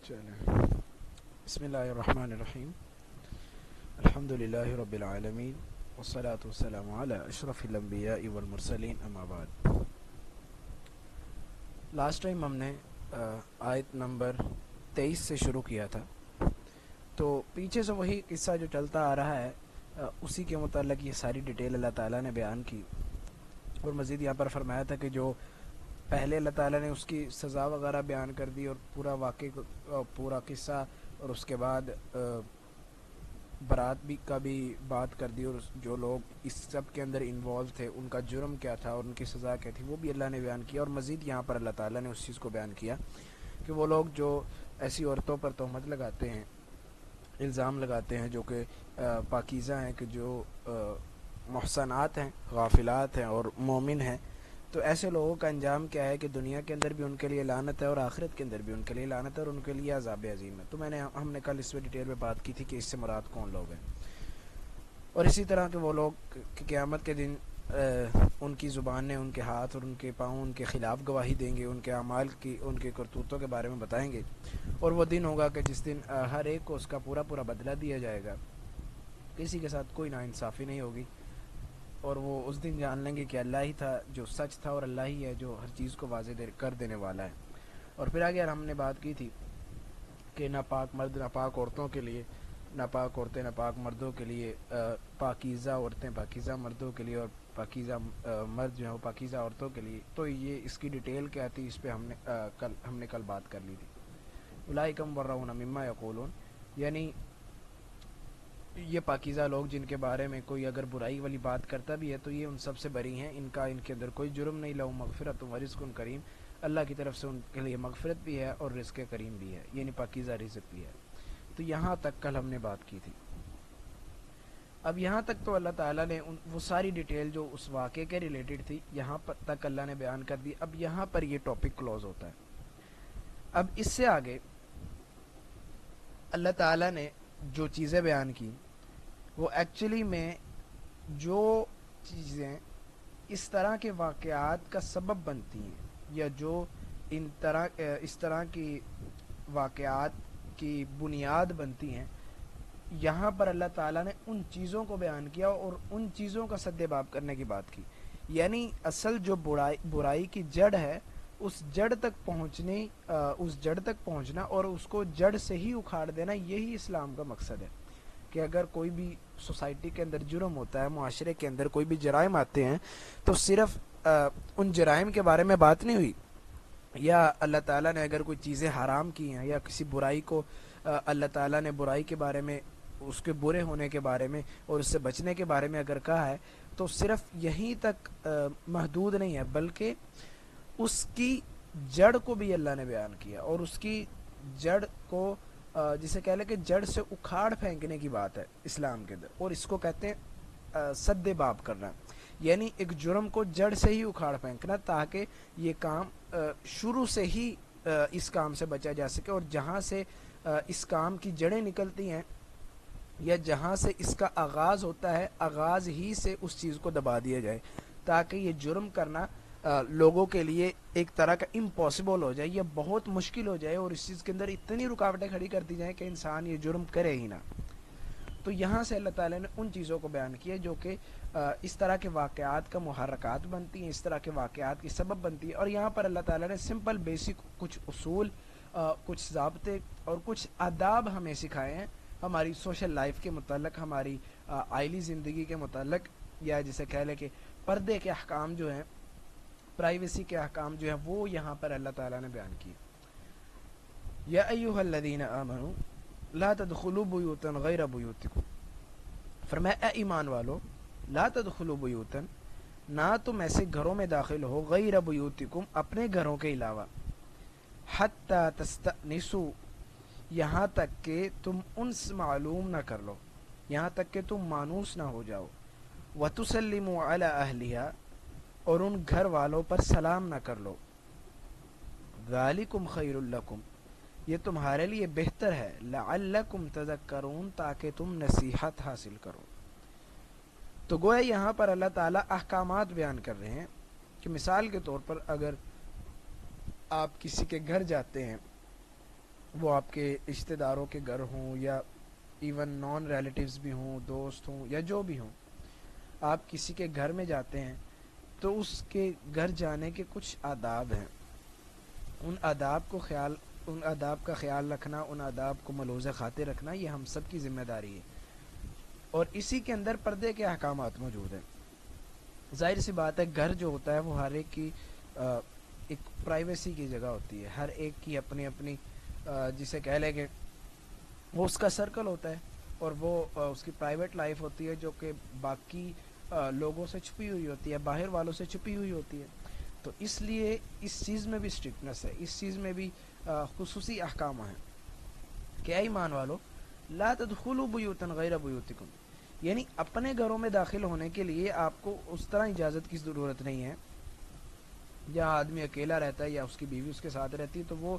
چلیں، بسم اللہ الرحمن الرحیم، الحمدللہ رب العالمین، والصلاة والسلام علی اشرف الانبیاء والمرسلین، اما بعد۔ لاسٹ ٹائم ہم نے آیت نمبر 23 سے شروع کیا تھا، تو پیچھے سے وہی قصہ جو چلتا آ رہا ہے اسی کے متعلق یہ ساری ڈیٹیل اللہ تعالیٰ نے بیان کی، اور مزید یہاں پر فرمایا تھا کہ جو پہلے اللہ تعالیٰ نے اس کی سزا وغیرہ بیان کر دی اور پورا واقعہ پورا قصہ، اور اس کے بعد برات بھی کا بھی بات کر دی، اور جو لوگ اس سب کے اندر انوالو تھے ان کا جرم کیا تھا اور ان کی سزا کیا تھی وہ بھی اللہ نے بیان کیا۔ اور مزید یہاں پر اللہ تعالیٰ نے اس چیز کو بیان کیا کہ وہ لوگ جو ایسی عورتوں پر تہمت لگاتے ہیں، الزام لگاتے ہیں جو کہ پاکیزہ ہیں، کہ جو محسنات ہیں، غافلات ہیں اور مومن ہیں، تو ایسے لوگوں کا انجام کیا ہے کہ دنیا کے اندر بھی ان کے لیے لعنت ہے اور آخرت کے اندر بھی ان کے لیے لعنت ہے اور ان کے لیے عذاب عظیم ہے۔ تو ہم نے کل اس پہ ڈیٹیل میں بات کی تھی کہ اس سے مراد کون لوگ ہیں، اور اسی طرح کہ وہ لوگ قیامت کے دن ان کی زبانیں، ان کے ہاتھ اور ان کے پاؤں ان کے خلاف گواہی دیں گے، ان کے اعمال کی، ان کے کرتوتوں کے بارے میں بتائیں گے، اور وہ دن ہوگا کہ جس دن ہر ایک کو اس کا پورا پورا بدلہ دیا جائے گا، کسی کے ساتھ کوئی ناانصافی نہیں ہوگی، اور وہ اس دن جان لیں گے کہ اللہ ہی تھا جو سچ تھا، اور اللہ ہی ہے جو ہر چیز کو واضح کر دینے والا ہے۔ اور پھر آگے ہم نے بات کی تھی کہ ناپاک مرد ناپاک عورتوں کے لیے، ناپاک عورتیں ناپاک مردوں کے لیے، پاکیزہ عورتیں پاکیزہ مردوں کے لیے، اور پاکیزہ مرد جو ہے وہ پاکیزہ عورتوں کے لیے۔ تو یہ اس کی ڈیٹیل کیا تھی، اس پہ ہم نے کل بات کر لی تھی۔ اولئک مبرؤون مما یقولون، یعنی یہ پاکیزہ لوگ جن کے بارے میں کوئی اگر برائی والی بات کرتا بھی ہے تو یہ ان سب سے بری ہیں، ان کے اندر کوئی جرم نہیں۔ لہم مغفرۃ و رزق کریم، اللہ کی طرف سے ان کے لیے مغفرت بھی ہے اور رزق کریم بھی ہے، یعنی پاکیزہ رزق بھی ہے۔ تو یہاں تک کل ہم نے بات کی تھی۔ اب یہاں تک تو اللہ تعالیٰ نے وہ ساری ڈیٹیل جو اس واقعے کے ریلیٹڈ تھی یہاں تک اللہ نے بیان کر دی۔ اب یہاں پر یہ ٹاپک کلوز ہوتا ہے۔ اب اس سے آگے اللہ تعالیٰ نے جو چیزیں بیان کی وہ ایکچولی میں جو چیزیں اس طرح کے واقعات کا سبب بنتی ہیں، یا جو اس طرح کی واقعات کی بنیاد بنتی ہیں، یہاں پر اللہ تعالیٰ نے ان چیزوں کو بیان کیا اور ان چیزوں کا سد باب کرنے کی بات کی، یعنی اصل جو برائی کی جڑ ہے اس جڑ تک پہنچنا اور اس کو جڑ سے ہی اکھاڑ دینا، یہی اسلام کا مقصد ہے۔ کہ اگر کوئی بھی سوسائٹی کے اندر جرم ہوتا ہے، معاشرے کے اندر کوئی بھی جرائم آتے ہیں، تو صرف ان جرائم کے بارے میں بات نہیں ہوئی، یا اللہ تعالیٰ نے اگر کوئی چیزیں حرام کی ہیں، یا کسی برائی کو اللہ تعالیٰ نے برائی کے بارے میں، اس کے برے ہونے کے بارے میں اور اس سے بچنے کے بارے میں اگر کہا ہے، تو صرف یہیں تک محدود نہیں ہے، بلکہ اس کی جڑ کو بھی اللہ نے بیان کیا، اور اس کی جڑ کو جسے کہہ لیں کہ جڑ سے اکھاڑ پھینکنے کی بات ہے اسلام کے اندر، اور اس کو کہتے ہیں سد باب کرنا، یعنی ایک جرم کو جڑ سے ہی اکھاڑ پھینکنا، تاکہ یہ کام شروع سے ہی اس کام سے بچا جا سکے، اور جہاں سے اس کام کی جڑیں نکلتی ہیں یا جہاں سے اس کا آغاز ہوتا ہے، آغاز ہی سے اس چیز کو دبا دیا جائے، تاکہ یہ جرم کرنا لوگوں کے لیے ایک طرح کا امپاسبل ہو جائے، یا بہت مشکل ہو جائے، اور اس چیز کے اندر اتنی رکاوٹیں کھڑی کر دی جائیں کہ انسان یہ جرم کرے ہی نہ۔ تو یہاں سے اللہ تعالیٰ نے ان چیزوں کو بیان کیا جو کہ اس طرح کے واقعات کا محرکات بنتی ہیں، اس طرح کے واقعات کی سبب بنتی ہیں، اور یہاں پر اللہ تعالیٰ نے سمپل بیسک کچھ اصول، کچھ ضابطے اور کچھ آداب ہمیں سکھائے ہیں، ہماری سوشل لائف کے متعلق، ہماری آئلی زندگی کے متعلق، یا جسے کہہ لیں کہ پردے کے احکام جو ہیں، پرائیویسی کے احکام جو ہیں، وہ یہاں پر اللہ تعالیٰ نے بیان کی۔ یا ایھا الذین آمنوا لا تدخلوا بیوتا غیر بیوتکم، فرمایا اے ایمان والو، لا تدخلوا بیوتا، نہ تم ایسے گھروں میں داخل ہو، غیر بیوتکم، اپنے گھروں کے علاوہ، حتی تستأنسوا، یہاں تک کہ تم انس معلوم نہ کر لو، یہاں تک کہ تم مانوس نہ ہو جاؤ، وتسلموا علی اہلہا، اور ان گھر والوں پر سلام نہ کر لو، ذالکم خیر لکم، یہ تمہارے لیے بہتر ہے، لعلکم تذکرون، تاکہ تم نصیحت حاصل کرو۔ تو گویا یہاں پر اللہ تعالیٰ احکامات بیان کر رہے ہیں کہ مثال کے طور پر اگر آپ کسی کے گھر جاتے ہیں وہ آپ کے رشتہ داروں کے گھر ہوں یا ایون نان ریلیٹیوز بھی ہوں، دوست ہوں یا جو بھی ہوں، آپ کسی کے گھر میں جاتے ہیں تو اس کے گھر جانے کے کچھ آداب ہیں. ان آداب کا خیال رکھنا، ان آداب کو ملحوظ خاطر رکھنا، یہ ہم سب کی ذمہ داری ہے. اور اسی کے اندر پردے کے احکامات موجود ہیں. ظاہر سی بات ہے، گھر جو ہوتا ہے وہ ہر ایک کی ایک پرائیویسی کی جگہ ہوتی ہے، ہر ایک کی اپنی اپنی جسے کہہ لیں کہ وہ اس کا سرکل ہوتا ہے، اور وہ اس کی پرائیویٹ لائف ہوتی ہے جو کہ باقی لوگوں سے چھپی ہوئی ہوتی ہے، باہر والوں سے چھپی ہوئی ہوتی ہے. تو اس لیے اس چیز میں بھی اسٹرکٹنس ہے، اس چیز میں بھی خصوصی احکام ہیں کہ اے ایمان والو لا تدخلوا بیوتا غیر بیوتکم، یعنی اپنے گھروں میں داخل ہونے کے لیے آپ کو اس طرح اجازت کی ضرورت نہیں ہے. جہاں آدمی اکیلا رہتا ہے یا اس کی بیوی اس کے ساتھ رہتی ہے تو وہ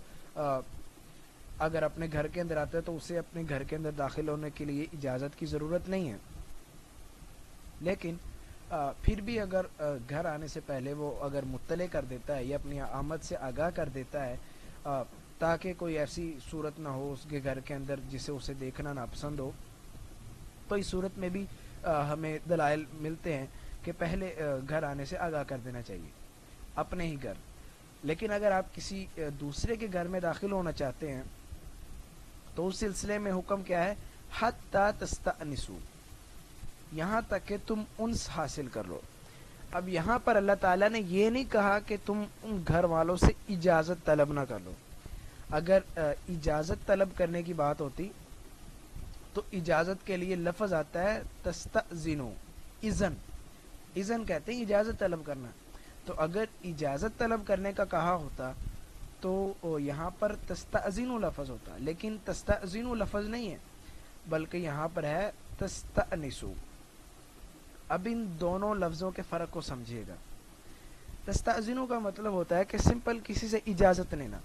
اگر اپنے گھر کے اندر آتا ہے تو اسے اپنے گھر کے اندر داخل ہونے کے لیے اجازت کی ضرورت نہیں ہے. لیکن پھر بھی اگر گھر آنے سے پہلے وہ اگر مطلع کر دیتا ہے یا اپنی آمد سے آگاہ کر دیتا ہے تاکہ کوئی ایسی صورت نہ ہو اس کے گھر کے اندر جسے اسے دیکھنا ناپسند ہو، تو اس صورت میں بھی ہمیں دلائل ملتے ہیں کہ پہلے گھر آنے سے آگاہ کر دینا چاہیے اپنے ہی گھر. لیکن اگر آپ کسی دوسرے کے گھر میں داخل ہونا چاہتے ہیں تو اس سلسلے میں حکم کیا ہے؟ حتی تستأنسوا، یہاں تک کہ تم انس حاصل کر لو. اب یہاں پر اللہ تعالیٰ نے یہ نہیں کہا کہ تم ان گھر والوں سے اجازت طلب نہ کر لو. اگر اجازت طلب کرنے کی بات ہوتی تو اجازت کے لیے لفظ آتا ہے تستأذنو، اذن کہتے ہیں اجازت طلب کرنا. تو اگر اجازت طلب کرنے کا کہا ہوتا تو یہاں پر تستأذنو لفظ ہوتا، لیکن تستأذنو لفظ نہیں ہے بلکہ یہاں پر ہے تستأنسو. اب ان دونوں لفظوں کے فرق کو سمجھیے گا. تستأذنو کا مطلب ہوتا ہے کہ سمپل کسی سے اجازت لینا،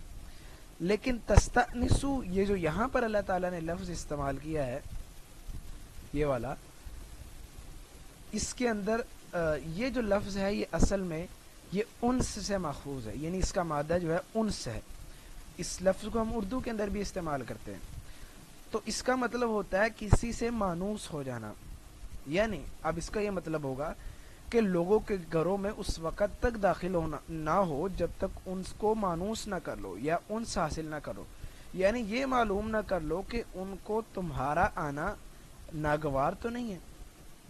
لیکن تستأنسو یہ جو یہاں پر اللہ تعالیٰ نے لفظ استعمال کیا ہے یہ والا، اس کے اندر یہ جو لفظ ہے یہ اصل میں یہ انس سے ماخوذ ہے، یعنی اس کا مادہ جو ہے انس ہے. اس لفظ کو ہم اردو کے اندر بھی استعمال کرتے ہیں. تو اس کا مطلب ہوتا ہے کسی سے مانوس ہو جانا. یعنی اب اس کا یہ مطلب ہوگا کہ لوگوں کے گھروں میں اس وقت تک داخل ہونا نہ ہو جب تک ان کو مانوس نہ کر لو یا انس حاصل نہ کرو. یعنی یہ معلوم نہ کر لو کہ ان کو تمہارا آنا ناگوار تو نہیں ہے.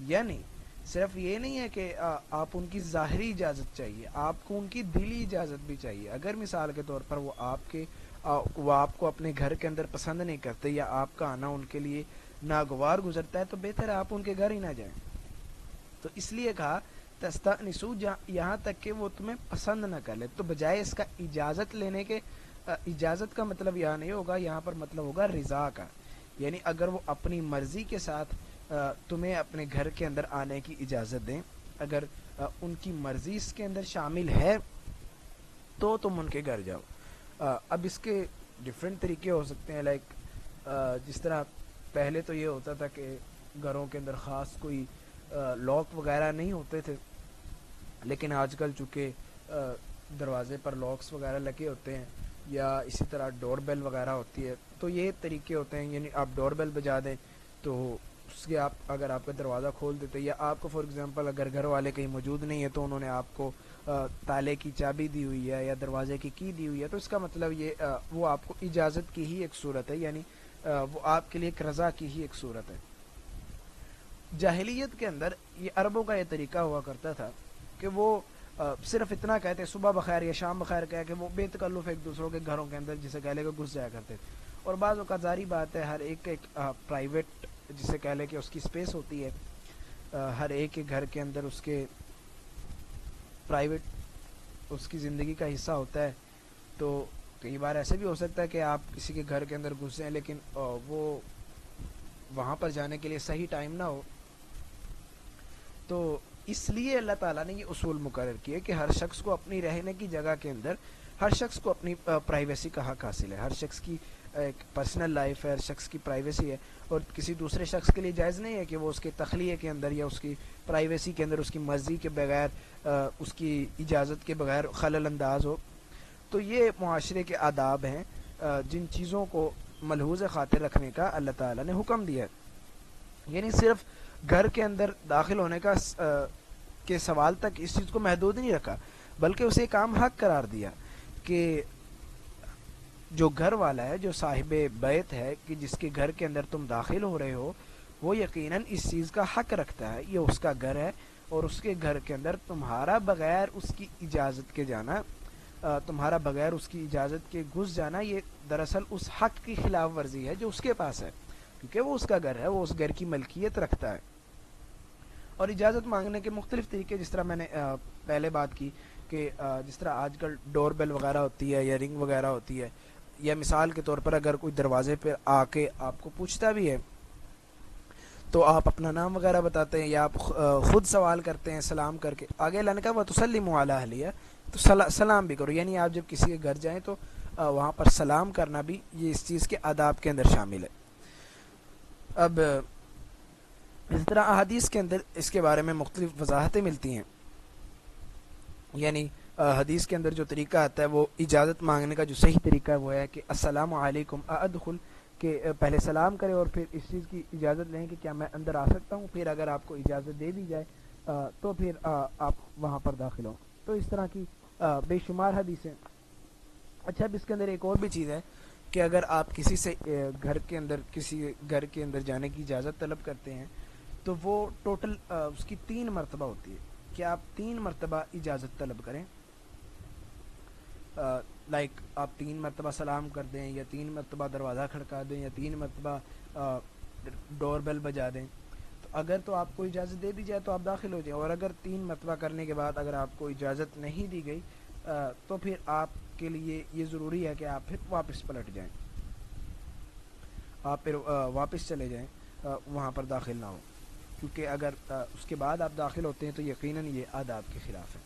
یعنی صرف یہ نہیں ہے کہ آپ ان کی ظاہری اجازت چاہیے، آپ کو ان کی دلی اجازت بھی چاہیے. اگر مثال کے طور پر وہ آپ کو اپنے گھر کے اندر پسند نہیں کرتے یا آپ کا آنا ان کے لیے ناگوار گزرتا ہے تو بہتر ہے آپ ان کے گھر ہی نہ جائیں. تو اس لیے کہا تستأنسو یہاں تک کہ وہ تمہیں پسند نہ کر لے. تو بجائے اس کا اجازت لینے کے، اجازت کا مطلب یہاں نہیں ہوگا، یہاں پر مطلب ہوگا رضا کا. یعنی اگر وہ اپنی مرضی کے ساتھ تمہیں اپنے گھر کے اندر آنے کی اجازت دیں، اگر ان کی مرضی اس کے اندر شامل ہے تو تم ان کے گھر جاؤ. اب اس کے ڈفرینٹ طریقے ہو سکتے ہیں، لائک جس طرح پہلے تو یہ ہوتا تھا کہ گھروں کے اندر خاص کوئی لاک وغیرہ نہیں ہوتے تھے، لیکن آج کل چونکہ دروازے پر لاکس وغیرہ لگے ہوتے ہیں یا اسی طرح ڈور بیل وغیرہ ہوتی ہے تو یہ طریقے ہوتے ہیں. یعنی آپ ڈور بیل بجا دیں تو اس کے اگر آپ کا دروازہ کھول دیتے، یا آپ کو فار ایگزامپل اگر گھر والے کہیں موجود نہیں ہے تو انہوں نے آپ کو تالے کی چابی دی ہوئی ہے یا دروازے کی دی ہوئی ہے، تو اس کا مطلب یہ وہ آپ کو اجازت کی ہی ایک صورت ہے، یعنی وہ آپ کے لیے ایک رضا کی ہی ایک صورت ہے. جاہلیت کے اندر یہ عربوں کا یہ طریقہ ہوا کرتا تھا کہ وہ صرف اتنا کہتے صبح بخیر یا شام بخیر کہہ کہ وہ بے تکلف ایک دوسروں کے گھروں کے اندر جسے کہہ لے کہ گھس جایا کرتے تھے. اور بعض اوقات ظاہری بات ہے ہر ایک پرائیویٹ جسے کہہ لے کہ اس کی سپیس ہوتی ہے، ہر ایک کے گھر کے اندر اس کے پرائیویٹ اس کی زندگی کا حصہ ہوتا ہے. تو کئی بار ایسے بھی ہو سکتا ہے کہ آپ کسی کے گھر کے اندر گھسیں لیکن وہ وہاں پر جانے کے لیے صحیح ٹائم نہ ہو. تو اس لیے اللہ تعالیٰ نے یہ اصول مقرر کیے کہ ہر شخص کو اپنی رہنے کی جگہ کے اندر ہر شخص کو اپنی پرائیویسی کا حق حاصل ہے. ہر شخص کی ایک پرسنل لائف ہے، ہر شخص کی پرائیویسی ہے، اور کسی دوسرے شخص کے لیے جائز نہیں ہے کہ وہ اس کے تخلیے کے اندر یا اس کی پرائیویسی کے اندر اس کی مرضی کے بغیر اس کی اجازت کے بغیر خلل انداز ہو. تو یہ معاشرے کے آداب ہیں جن چیزوں کو ملحوظ خاطر رکھنے کا اللہ تعالیٰ نے حکم دیا ہے، یعنی صرف گھر کے اندر داخل ہونے کا کے سوال تک اس چیز کو محدود نہیں رکھا، بلکہ اسے ایک عام حق قرار دیا کہ جو گھر والا ہے، جو صاحب بیت ہے، کہ جس کے گھر کے اندر تم داخل ہو رہے ہو، وہ یقیناً اس چیز کا حق رکھتا ہے، یہ اس کا گھر ہے، اور اس کے گھر کے اندر تمہارا بغیر اس کی اجازت کے جانا، تمہارا بغیر اس کی اجازت کے گھس جانا، یہ دراصل اس حق کی خلاف ورزی ہے جو اس کے پاس ہے، کیونکہ وہ اس کا گھر ہے، وہ اس گھر کی ملکیت رکھتا ہے۔ اور اجازت مانگنے کے مختلف طریقے، جس طرح میں نے پہلے بات کی کہ جس طرح آج کل ڈور بیل وغیرہ ہوتی ہے یا رنگ وغیرہ ہوتی ہے، یا مثال کے طور پر اگر کوئی دروازے پہ آ کے آپ کو پوچھتا بھی ہے تو آپ اپنا نام وغیرہ بتاتے ہیں، یا آپ خود سوال کرتے ہیں سلام کر کے، آگے اللہ نے کہا وَتُسَلِّمُ عَلَىٰ أَهْلِهَا، تو سلام بھی کرو، یعنی آپ جب کسی کے گھر جائیں تو وہاں پر سلام کرنا بھی یہ اس چیز کے آداب کے اندر شامل ہے۔ اب اس طرح احادیث کے اندر اس کے بارے میں مختلف وضاحتیں ملتی ہیں، یعنی حدیث کے اندر جو طریقہ آتا ہے وہ اجازت مانگنے کا جو صحیح طریقہ ہے وہ ہے کہ السلام علیکم ادخل، کہ پہلے سلام کرے اور پھر اس چیز کی اجازت لیں کہ کیا میں اندر آ سکتا ہوں، پھر اگر آپ کو اجازت دے دی جائے تو پھر آپ وہاں پر داخل ہوں۔ تو اس طرح کی بے شمار حدیثیں۔ اچھا، اب اس کے اندر ایک اور بھی چیز ہے کہ اگر آپ کسی سے کسی گھر کے اندر جانے کی اجازت طلب کرتے ہیں تو وہ ٹوٹل اس کی 3 مرتبہ ہوتی ہے کہ آپ 3 مرتبہ اجازت طلب کریں، لائک آپ 3 مرتبہ سلام کر دیں، یا 3 مرتبہ دروازہ کھڑکا دیں، یا 3 مرتبہ ڈور بیل بجا دیں، تو اگر تو آپ کو اجازت دے دی جائے تو آپ داخل ہو جائیں، اور اگر 3 مرتبہ کرنے کے بعد اگر آپ کو اجازت نہیں دی گئی تو پھر آپ کے لیے یہ ضروری ہے کہ آپ پھر واپس پلٹ جائیں، آپ پھر واپس چلے جائیں، وہاں پر داخل نہ ہو، کیونکہ اگر اس کے بعد آپ داخل ہوتے ہیں تو یقیناً یہ آداب کے خلاف ہے۔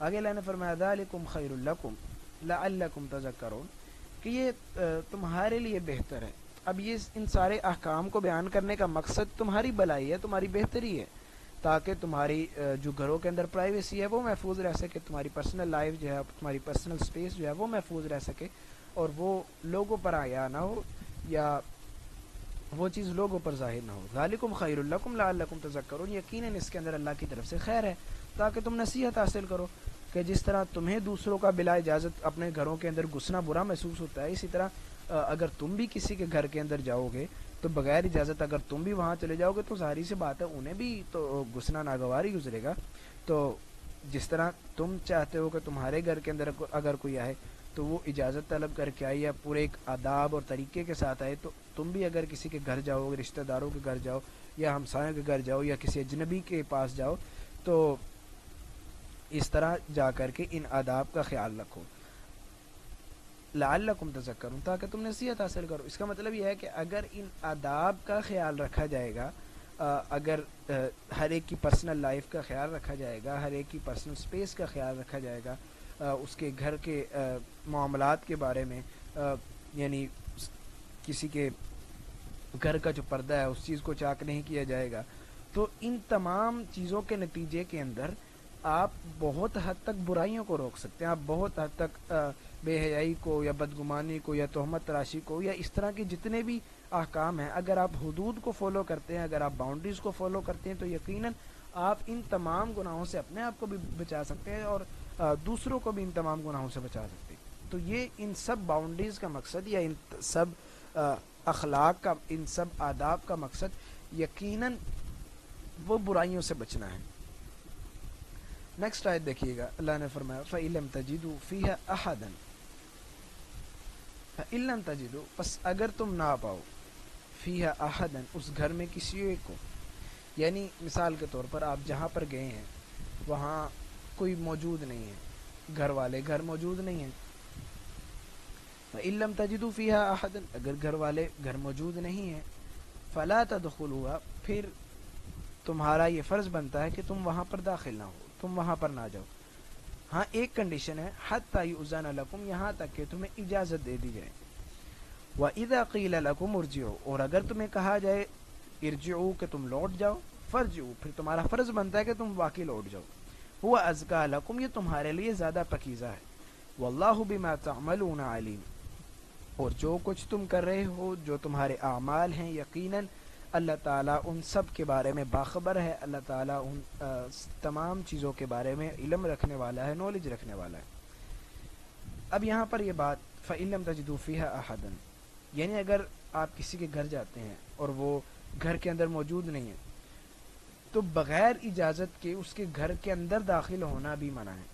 آگے اللہ نے فرمایا ذالکم خیر لکم لعلکم تذکرون، کہ یہ تمہارے لیے بہتر ہے۔ اب یہ ان سارے احکام کو بیان کرنے کا مقصد تمہاری بھلائی ہے، تمہاری بہتری ہے، تاکہ تمہاری جو گھروں کے اندر پرائیویسی ہے وہ محفوظ رہ سکے، تمہاری پرسنل لائف جو ہے، تمہاری پرسنل سپیس جو ہے وہ محفوظ رہ سکے، اور وہ لوگوں پر آیا نہ ہو، یا وہ چیز لوگوں پر ظاہر نہ ہو۔ ذالکم خیر لکم لعلکم تذکرون، یقیناً اس کے اندر اللہ کی طرف سے خیر ہے تاکہ تم نصیحت حاصل کرو، کہ جس طرح تمہیں دوسروں کا بلا اجازت اپنے گھروں کے اندر گھسنا برا محسوس ہوتا ہے، اسی طرح اگر تم بھی کسی کے گھر کے اندر جاؤ گے تو بغیر اجازت اگر تم بھی وہاں چلے جاؤ گے تو ظاہری سی بات ہے انہیں بھی تو گھسنا ناگوار ہی گزرے گا۔ تو جس طرح تم چاہتے ہو کہ تمہارے گھر کے اندر اگر کوئی آئے تو وہ اجازت طلب کر کے آئے یا پورے ایک آداب اور طریقے کے ساتھ آئے، تو تم بھی اگر کسی کے گھر جاؤ، رشتہ داروں کے گھر جاؤ، یا ہمسایوں کے گھر جاؤ، یا کسی اجنبی کے پاس جاؤ، تو اس طرح جا کر کے ان آداب کا خیال رکھو، لعلکم تذکرون، تاکہ تم نصیحت حاصل کرو۔ اس کا مطلب یہ ہے کہ اگر ان آداب کا خیال رکھا جائے گا، اگر ہر ایک کی پرسنل لائف کا خیال رکھا جائے گا، ہر ایک کی پرسنل سپیس کا خیال رکھا جائے گا، اس کے گھر کے معاملات کے بارے میں، یعنی کسی کے گھر کا جو پردہ ہے اس چیز کو چاک نہیں کیا جائے گا، تو ان تمام چیزوں کے نتیجے کے اندر آپ بہت حد تک برائیوں کو روک سکتے ہیں، آپ بہت حد تک بے حیائی کو یا بدگمانی کو یا تہمت تراشی کو یا اس طرح کے جتنے بھی احکام ہیں، اگر آپ حدود کو فالو کرتے ہیں، اگر آپ باؤنڈریز کو فالو کرتے ہیں، تو یقیناً آپ ان تمام گناہوں سے اپنے آپ کو بھی بچا سکتے ہیں اور دوسروں کو بھی ان تمام گناہوں سے بچا سکتے ہیں۔ تو یہ ان سب باؤنڈریز کا مقصد یا ان سب اخلاق کا، ان سب آداب کا مقصد یقیناً وہ برائیوں سے بچنا ہے۔ نیکسٹ آیت دیکھیے گا، اللہ نے فرمایا فَإِلَّمْ تَجِدُوا فِيهَا أَحَدًا، فَإِلَّمْ تَجِدُوا، پس اگر تم نہ پاؤ، فِيهَا أَحَدًا، اس گھر میں کسی ایک کو، یعنی مثال کے طور پر آپ جہاں پر گئے ہیں وہاں کوئی موجود نہیں ہے، گھر والے گھر موجود نہیں ہیں، فَإِلَّمْ تَجِدُوا فِيهَا أَحَدًا، اگر گھر والے گھر موجود نہیں ہیں، فَلَا تَدْخُلُوهَا، پھر تمہارا یہ فرض بنتا ہے کہ تم وہاں پر داخل نہ ہو، تم وہاں پر نہ جاؤ۔ ہاں ایک کنڈیشن ہے، حَتَّى يُؤْذَنَ لَكُمْ، یہاں تک کہ تمہیں اجازت دے دی جائے، وَإِذَا قِيلَ لَكُمْ ارْجِعُوا، اور اگر تمہیں کہا جائے ارجعوا کہ تم لوٹ جاؤ، فارجعوا، پھر تمہارا فرض بنتا ہے کہ تم واقعی لوٹ جاؤ، هُوَ أَزْكَىٰ لَكُمْ، یہ تمہارے لیے زیادہ پاکیزہ ہے، وَاللَّهُ بِمَا تَعْمَلُونَ عَلِيمٌ، اور جو کچھ تم کر رہے ہو، جو تمہارے اعمال ہیں، یقیناً اللہ تعالیٰ ان سب کے بارے میں باخبر ہے، اللہ تعالیٰ ان تمام چیزوں کے بارے میں علم رکھنے والا ہے، نالج رکھنے والا ہے۔ اب یہاں پر یہ بات فَإِن لَمْ تَجِدُوا فِيهَا أَحَدًا، یعنی اگر آپ کسی کے گھر جاتے ہیں اور وہ گھر کے اندر موجود نہیں ہے تو بغیر اجازت کے اس کے گھر کے اندر داخل ہونا بھی منع ہے۔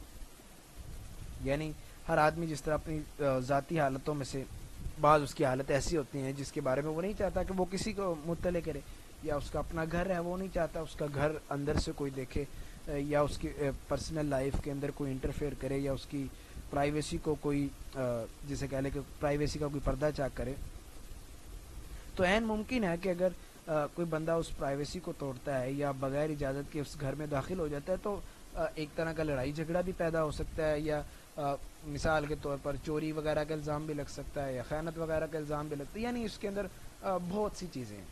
یعنی ہر آدمی جس طرح اپنی ذاتی حالتوں میں سے بعض اس کی حالت ایسی ہوتی ہیں جس کے بارے میں وہ نہیں چاہتا کہ وہ کسی کو مطلع کرے، یا اس کا اپنا گھر ہے وہ نہیں چاہتا اس کا گھر اندر سے کوئی دیکھے، یا اس کی پرسنل لائف کے اندر کوئی انٹرفیئر کرے، یا اس کی پرائیویسی کو کوئی جسے کہہ لے کہ پرائیویسی کا کوئی پردہ چاک کرے، تو عین ممکن ہے کہ اگر کوئی بندہ اس پرائیویسی کو توڑتا ہے یا بغیر اجازت کے اس گھر میں داخل ہو جاتا ہے تو ایک طرح کا لڑائی جھگڑا بھی پیدا ہو سکتا ہے، یا مثال کے طور پر چوری وغیرہ کا الزام بھی لگ سکتا ہے، یا خیانت وغیرہ کا الزام بھی لگتا ہے۔ یعنی اس کے اندر بہت سی چیزیں ہیں،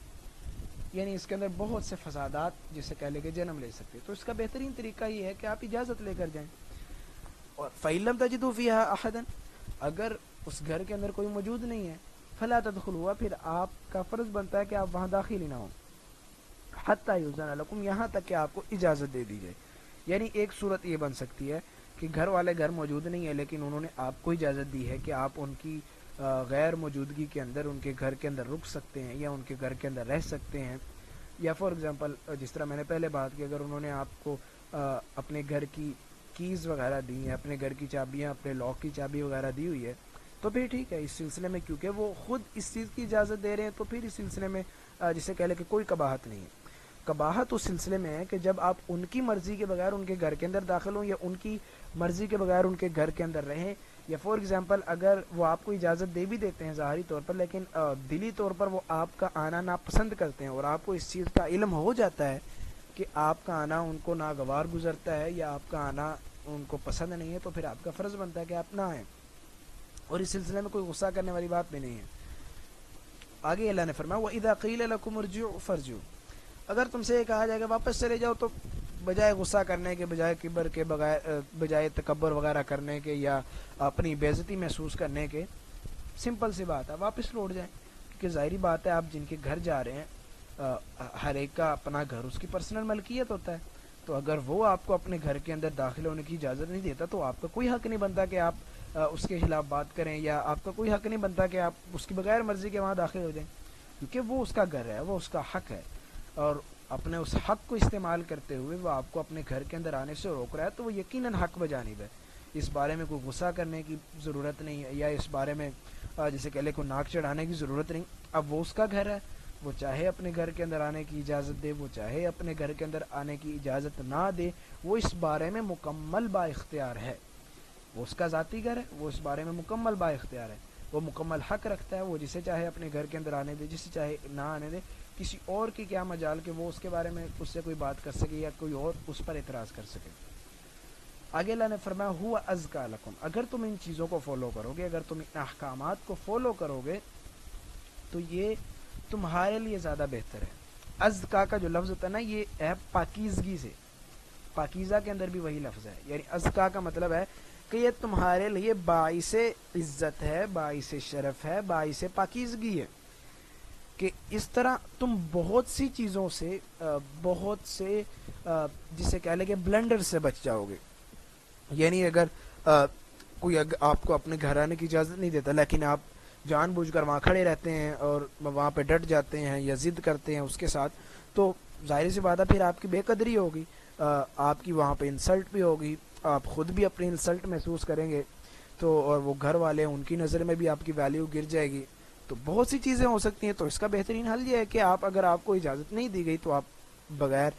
یعنی اس کے اندر بہت سے فسادات جسے کہہ لے کے جنم لے سکتے ہیں۔ تو اس کا بہترین طریقہ یہ ہے کہ آپ اجازت لے کر جائیں۔ اور فَإِن لَمْ تَجِدُوا فِيهَا أَحَدًا، اگر اس گھر کے اندر کوئی موجود نہیں ہے، فَلَا تَدْخُلُوهَا، پھر آپ کا فرض بنتا ہے کہ آپ وہاں داخل ہی نہ ہوں، حَتَّى يُؤْذَنَ لَكُمْ، یہاں تک کہ آپ کو اجازت دے دی جائے۔ یعنی ایک صورت یہ بن سکتی ہے کہ گھر والے گھر موجود نہیں ہے لیکن انہوں نے آپ کو اجازت دی ہے کہ آپ ان کی غیر موجودگی کے اندر ان کے گھر کے اندر رک سکتے ہیں یا ان کے گھر کے اندر رہ سکتے ہیں، یا فار ایگزامپل جس طرح میں نے پہلے بات کی، اگر انہوں نے آپ کو اپنے گھر کی کیز وغیرہ دی ہیں، اپنے گھر کی چابیاں، اپنے لاک کی چابی وغیرہ دی ہوئی ہے، تو پھر ٹھیک ہے اس سلسلے میں، کیونکہ وہ خود اس چیز کی اجازت دے رہے ہیں تو پھر اس سلسلے میں جسے کہہ لے کہ کوئی قباحت نہیں ہے۔ قباحت اس سلسلے میں ہے کہ جب آپ ان کی مرضی کے بغیر ان کے گھر کے اندر داخل ہوں، یا ان کی مرضی کے بغیر ان کے گھر کے اندر رہیں، یا فار ایگزامپل اگر وہ آپ کو اجازت دے بھی دیتے ہیں ظاہری طور پر لیکن دلی طور پر وہ آپ کا آنا ناپسند کرتے ہیں، اور آپ کو اس چیز کا علم ہو جاتا ہے کہ آپ کا آنا ان کو ناگوار گزرتا ہے یا آپ کا آنا ان کو پسند نہیں ہے، تو پھر آپ کا فرض بنتا ہے کہ آپ نہ آئیں، اور اس سلسلے میں کوئی غصہ کرنے والی بات بھی نہیں ہے۔ آگے اللہ نے فرمایا وَإِذَا قِيلَ لَكُمُ ارْجِعُوا فَارْجِعُوا، اگر تم سے یہ کہا جائے گا واپس چلے جاؤ، تو بجائے غصہ کرنے کے، بجائے کبر کے، بجائے تکبر وغیرہ کرنے کے یا اپنی بے عزتی محسوس کرنے کے، سمپل سی بات ہے واپس لوٹ جائیں، کیونکہ ظاہری بات ہے آپ جن کے گھر جا رہے ہیں ہر ایک کا اپنا گھر اس کی پرسنل ملکیت ہوتا ہے، تو اگر وہ آپ کو اپنے گھر کے اندر داخل ہونے کی اجازت نہیں دیتا تو آپ کا کوئی حق نہیں بنتا کہ آپ اس کے خلاف بات کریں، یا آپ کا کوئی حق نہیں بنتا کہ آپ اس کی بغیر مرضی کے وہاں داخل ہو جائیں، کیونکہ وہ اس کا گھر ہے، وہ اس کا حق ہے، اور اپنے اس حق کو استعمال کرتے ہوئے وہ آپ کو اپنے گھر کے اندر آنے سے روک رہا ہے، تو وہ یقیناً حق بجانب ہے۔ اس بارے میں کوئی غصہ کرنے کی ضرورت نہیں ہے، یا اس بارے میں جسے کہہ لے کوئی ناک چڑھانے کی ضرورت نہیں۔ اب وہ اس کا گھر ہے، وہ چاہے اپنے گھر کے اندر آنے کی اجازت دے، وہ چاہے اپنے گھر کے اندر آنے کی اجازت نہ دے، وہ اس بارے میں مکمل با اختیار ہے، وہ اس کا ذاتی گھر ہے، وہ اس بارے میں مکمل با اختیار ہے، وہ مکمل حق رکھتا ہے، وہ جسے چاہے اپنے گھر کے اندر آنے دے، جسے چاہے نہ آنے دے، کسی اور کی کیا مجال کہ وہ اس کے بارے میں اس سے کوئی بات کر سکے یا کوئی اور اس پر اعتراض کر سکے۔ آگے اللہ نے فرمایا ہوا ازکا لکم، اگر تم ان چیزوں کو فالو کرو گے، اگر تم ان احکامات کو فالو کرو گے تو یہ تمہارے لیے زیادہ بہتر ہے۔ ازکا کا جو لفظ ہوتا ہے نا، یہ ہے پاکیزگی سے، پاکیزہ کے اندر بھی وہی لفظ ہے، یعنی ازکا کا مطلب ہے کہ یہ تمہارے لیے باعث عزت ہے، باعث شرف ہے، باعث پاکیزگی ہے، کہ اس طرح تم بہت سی چیزوں سے، بہت سے جسے کہہ لیں کہ بلنڈر سے بچ جاؤ گے۔ یعنی اگر کوئی آپ کو اپنے گھر آنے کی اجازت نہیں دیتا لیکن آپ جان بوجھ کر وہاں کھڑے رہتے ہیں اور وہاں پہ ڈٹ جاتے ہیں یا ضد کرتے ہیں اس کے ساتھ، تو ظاہر سی بات ہے پھر آپ کی بے قدری ہوگی، آپ کی وہاں پہ انسلٹ بھی ہوگی، آپ خود بھی اپنی انسلٹ محسوس کریں گے، تو اور وہ گھر والے ان کی نظر میں بھی آپ کی ویلیو گر جائے گی، تو بہت سی چیزیں ہو سکتی ہیں۔ تو اس کا بہترین حل یہ ہے کہ اگر آپ کو اجازت نہیں دی گئی تو آپ بغیر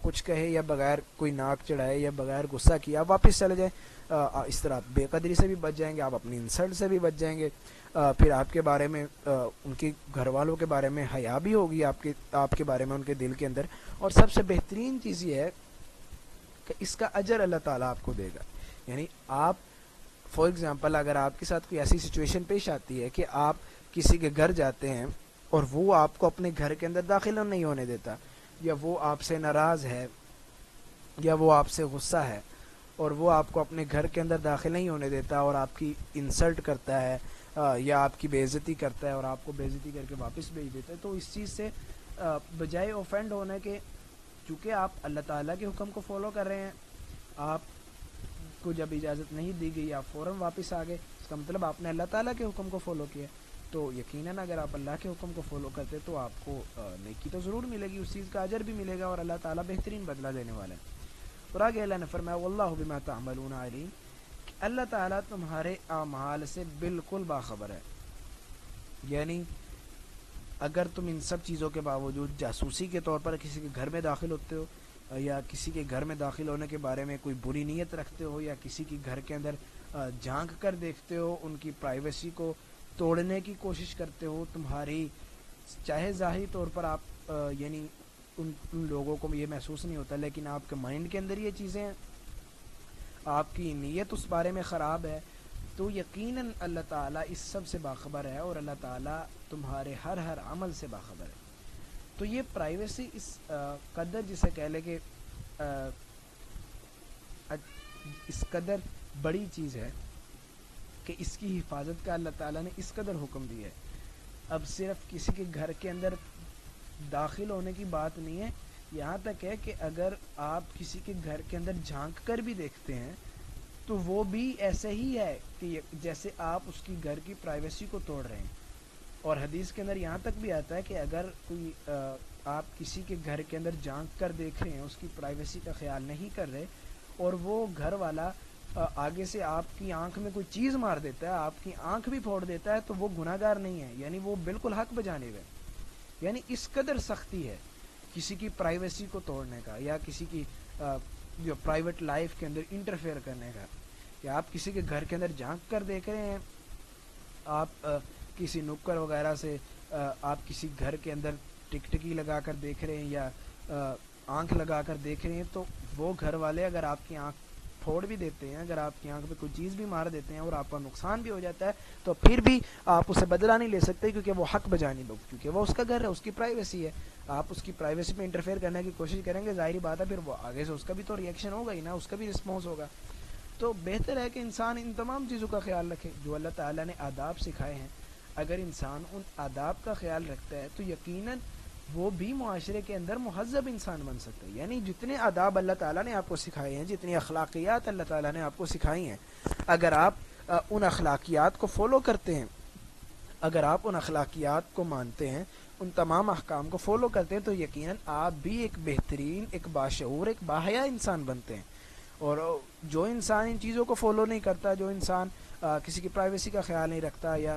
کچھ کہے یا بغیر کوئی ناک چڑھائے یا بغیر غصہ کیا آپ واپس چلے جائیں، اس طرح آپ بے قدری سے بھی بچ جائیں گے، آپ اپنی انسلٹ سے بھی بچ جائیں گے، پھر آپ کے بارے میں ان کے گھر والوں کے بارے میں حیا بھی ہوگی آپ کے بارے میں ان کے دل کے اندر، اور سب سے بہترین چیز یہ ہے کہ اس کا اجر اللہ تعالیٰ آپ کو دے گا۔ یعنی آپ فار ایگزامپل اگر آپ کے ساتھ کوئی ایسی سچویشن پیش آتی ہے کہ آپ کسی کے گھر جاتے ہیں اور وہ آپ کو اپنے گھر کے اندر داخل نہیں ہونے دیتا، یا وہ آپ سے ناراض ہے یا وہ آپ سے غصہ ہے اور وہ آپ کو اپنے گھر کے اندر داخل نہیں ہونے دیتا اور آپ کی انسلٹ کرتا ہے، یا آپ کی بے عزتی کرتا ہے اور آپ کو بے عزتی کر کے واپس بھیج دیتا ہے، تو اس چیز سے بجائے اوفینڈ ہونے کے، چونکہ آپ اللہ تعالیٰ کے حکم کو فالو کر رہے ہیں، آپ کو جب اجازت نہیں دی گئی آپ فوراً واپس آ گئے، اس کا مطلب آپ نے اللہ تعالیٰ کے حکم کو فالو کیا، تو یقیناً اگر آپ اللہ کے حکم کو فالو کرتے تو آپ کو نیکی تو ضرور ملے گی، اس چیز کا اجر بھی ملے گا، اور اللہ تعالیٰ بہترین بدلہ دینے والا ہے۔ اور آگے اللہ نے فرمایا واللہ بما تعملون علیم، کہ اللہ تعالیٰ تمہارے اعمال سے بالکل باخبر ہے، یعنی اگر تم ان سب چیزوں کے باوجود جاسوسی کے طور پر کسی کے گھر میں داخل ہوتے ہو، یا کسی کے گھر میں داخل ہونے کے بارے میں کوئی بری نیت رکھتے ہو، یا کسی کے گھر کے اندر جھانک کر دیکھتے ہو، ان کی پرائیویسی کو توڑنے کی کوشش کرتے ہو، تمہاری چاہے ظاہری طور پر آپ یعنی ان لوگوں کو یہ محسوس نہیں ہوتا، لیکن آپ کے مائنڈ کے اندر یہ چیزیں، آپ کی نیت اس بارے میں خراب ہے، تو یقیناً اللہ تعالیٰ اس سب سے باخبر ہے، اور اللہ تعالیٰ تمہارے ہر عمل سے باخبر ہے۔ تو یہ پرائیویسی اس قدر جسے کہہ لے کہ اس قدر بڑی چیز ہے کہ اس کی حفاظت کا اللہ تعالیٰ نے اس قدر حکم دیا ہے۔ اب صرف کسی کے گھر کے اندر داخل ہونے کی بات نہیں ہے، یہاں تک ہے کہ اگر آپ کسی کے گھر کے اندر جھانک کر بھی دیکھتے ہیں تو وہ بھی ایسے ہی ہے کہ جیسے آپ اس کی گھر کی پرائیویسی کو توڑ رہے ہیں۔ اور حدیث کے اندر یہاں تک بھی آتا ہے کہ اگر کوئی آپ کسی کے گھر کے اندر جھانک کر دیکھ رہے ہیں، اس کی پرائیویسی کا خیال نہیں کر رہے، اور وہ گھر والا آگے سے آپ کی آنکھ میں کوئی چیز مار دیتا ہے، آپ کی آنکھ بھی پھوڑ دیتا ہے، تو وہ گناہ گار نہیں ہے، یعنی وہ بالکل حق بجانب ہے۔ یعنی اس قدر سختی ہے کسی کی پرائیویسی کو توڑنے کا، یا کسی کی جو پرائیویٹ لائف کے اندر انٹرفیئر کرنے کا، کہ آپ کسی کے گھر کے اندر جھانک کر دیکھ رہے ہیں، آپ کسی نکر وغیرہ سے آپ کسی گھر کے اندر ٹکٹکی لگا کر دیکھ رہے ہیں، یا آنکھ لگا کر دیکھ رہے ہیں، تو وہ گھر والے اگر آپ کی آنکھ پھوڑ بھی دیتے ہیں، اگر آپ کی آنکھ پہ کوئی چیز بھی مار دیتے ہیں اور آپ کا نقصان بھی ہو جاتا ہے، تو پھر بھی آپ اسے بدلہ نہیں لے سکتے، کیونکہ وہ حق بجانب ہو، کیونکہ وہ اس کا گھر ہے، اس کی پرائیویسی ہے۔ آپ اس کی پرائیویسی میں انٹرفیئر کرنے کی کوشش کریں گے، ظاہری بات ہے پھر وہ آگے سے اس کا بھی تو ریئیکشن ہوگا ہی نا، اس کا بھی رسپانس ہوگا۔ تو بہتر ہے کہ انسان ان تمام چیزوں کا خیال رکھے جو اللہ تعالیٰ نے آداب سکھائے ہیں۔ اگر انسان ان آداب کا خیال رکھتا ہے تو یقیناً وہ بھی معاشرے کے اندر مہذب انسان بن سکتا ہے۔ یعنی جتنے آداب اللہ تعالیٰ نے آپ کو سکھائے ہیں، جتنی اخلاقیات اللہ تعالیٰ نے آپ کو سکھائی ہیں، اگر آپ ان اخلاقیات کو فالو کرتے ہیں، اگر آپ ان اخلاقیات کو مانتے ہیں، ان تمام احکام کو فالو کرتے ہیں، تو یقیناً آپ بھی ایک بہترین، ایک باشعور، ایک باحیا انسان بنتے ہیں۔ اور جو انسان ان چیزوں کو فالو نہیں کرتا، جو انسان کسی کی پرائیویسی کا خیال نہیں رکھتا، یا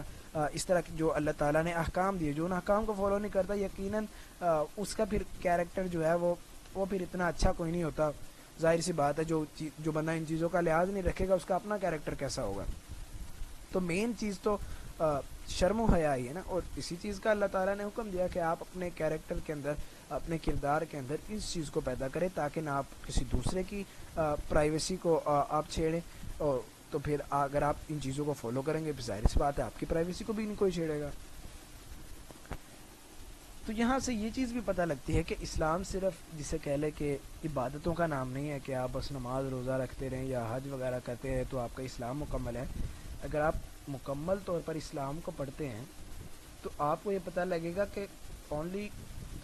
اس طرح جو اللہ تعالیٰ نے احکام دیے، جو ان احکام کو فالو نہیں کرتا، یقیناً اس کا پھر کیریکٹر جو ہے وہ پھر اتنا اچھا کوئی نہیں ہوتا۔ ظاہر سی بات ہے، جو بندہ ان چیزوں کا لحاظ نہیں رکھے گا، اس کا اپنا کیریکٹر کیسا ہوگا۔ تو مین چیز تو شرم و حیا ہی ہے نا، اور اسی چیز کا اللہ تعالیٰ نے حکم دیا کہ آپ اپنے کیریکٹر کے اندر، اپنے کردار کے اندر اس چیز کو پیدا کریں، تاکہ نہ آپ کسی دوسرے کی پرائیویسی کو آپ چھیڑیں، اور تو پھر اگر آپ ان چیزوں کو فالو کریں گے، ظاہر سی بات ہے آپ کی پرائیویسی کو بھی نہیں کوئی چھیڑے گا۔ تو یہاں سے یہ چیز بھی پتہ لگتی ہے کہ اسلام صرف جسے کہہ لے کہ عبادتوں کا نام نہیں ہے، کہ آپ بس نماز روزہ رکھتے رہیں یا حج وغیرہ کرتے رہیں تو آپ کا اسلام مکمل ہے۔ اگر آپ مکمل طور پر اسلام کو پڑھتے ہیں تو آپ کو یہ پتہ لگے گا کہ اونلی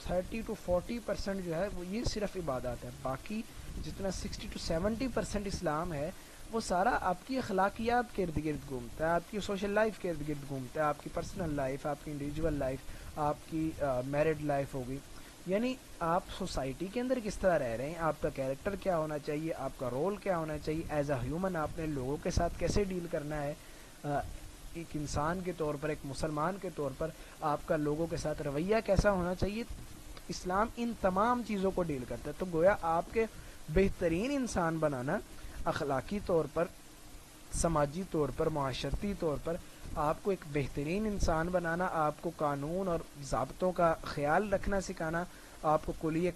30 to 40% جو ہے وہ یہ صرف عبادات ہے، باقی جتنا 60 to 70% اسلام ہے وہ سارا آپ کی اخلاقیات کے ارد گرد گھومتا ہے، آپ کی سوشل لائف کے ارد گرد گھومتا ہے، آپ کی پرسنل لائف، آپ کی انڈیویجول لائف، آپ کی میرڈ لائف ہوگی، یعنی آپ سوسائٹی کے اندر کس طرح رہ رہے ہیں، آپ کا کیریکٹر کیا ہونا چاہیے، آپ کا رول کیا ہونا چاہیے، ایز اے ہیومن آپ نے لوگوں کے ساتھ کیسے ڈیل کرنا ہے، ایک انسان کے طور پر، ایک مسلمان کے طور پر آپ کا لوگوں کے ساتھ رویہ کیسا ہونا چاہیے۔ اسلام ان تمام چیزوں کو ڈیل کرتا ہے، تو گویا آپ کے بہترین انسان بنانا، اخلاقی طور پر، سماجی طور پر، معاشرتی طور پر آپ کو ایک بہترین انسان بنانا، آپ کو قانون اور ضابطوں کا خیال رکھنا سکھانا، آپ کو کلیہ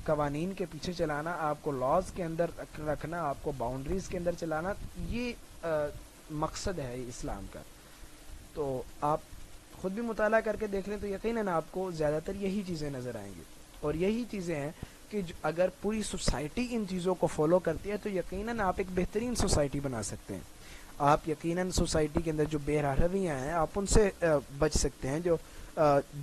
قوانین کے پیچھے چلانا، آپ کو لاز کے اندر رکھنا، آپ کو باؤنڈریز کے اندر چلانا، یہ مقصد ہے اسلام کا۔ تو آپ خود بھی مطالعہ کر کے دیکھ لیں تو یقیناً آپ کو زیادہ تر یہی چیزیں نظر آئیں گی، اور یہی چیزیں ہیں کہ اگر پوری سوسائٹی ان چیزوں کو فالو کرتی ہے تو یقیناً آپ ایک بہترین سوسائٹی بنا سکتے ہیں۔ آپ یقیناً سوسائٹی کے اندر جو بے رویاں ہیں آپ ان سے بچ سکتے ہیں، جو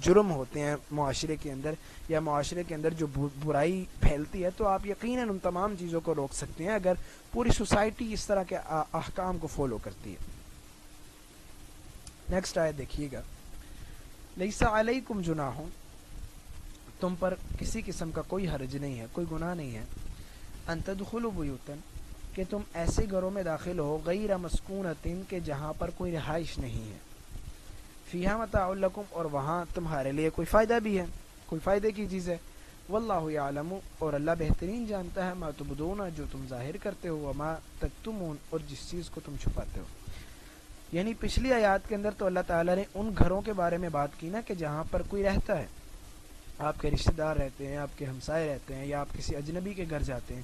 جرم ہوتے ہیں معاشرے کے اندر یا معاشرے کے اندر جو برائی پھیلتی ہے، تو آپ یقیناً ان تمام چیزوں کو روک سکتے ہیں اگر پوری سوسائٹی اس طرح کے احکام کو فالو کرتی ہے۔ نیکسٹ آیت دیکھیے گا، لیس علیکم جناح، تم پر کسی قسم کا کوئی حرج نہیں ہے، کوئی گناہ نہیں ہے، ان تدخلوا بیوتا، کہ تم ایسے گھروں میں داخل ہو غیر مسکونۃ، کہ جہاں پر کوئی رہائش نہیں ہے، فیہا متاع لکم، اور وہاں تمہارے لیے کوئی فائدہ بھی ہے، کوئی فائدے کی چیز ہے، واللہ یعلم، اور اللہ بہترین جانتا ہے، ما تبدون، جو تم ظاہر کرتے ہو، وما تکتمون، اور جس چیز کو تم چھپاتے ہو۔ یعنی پچھلی آیات کے اندر تو اللہ تعالیٰ نے ان گھروں کے بارے میں بات کی نا کہ جہاں پر کوئی رہتا ہے، آپ کے رشتہ دار رہتے ہیں، آپ کے ہمسائے رہتے ہیں، یا آپ کسی اجنبی کے گھر جاتے ہیں،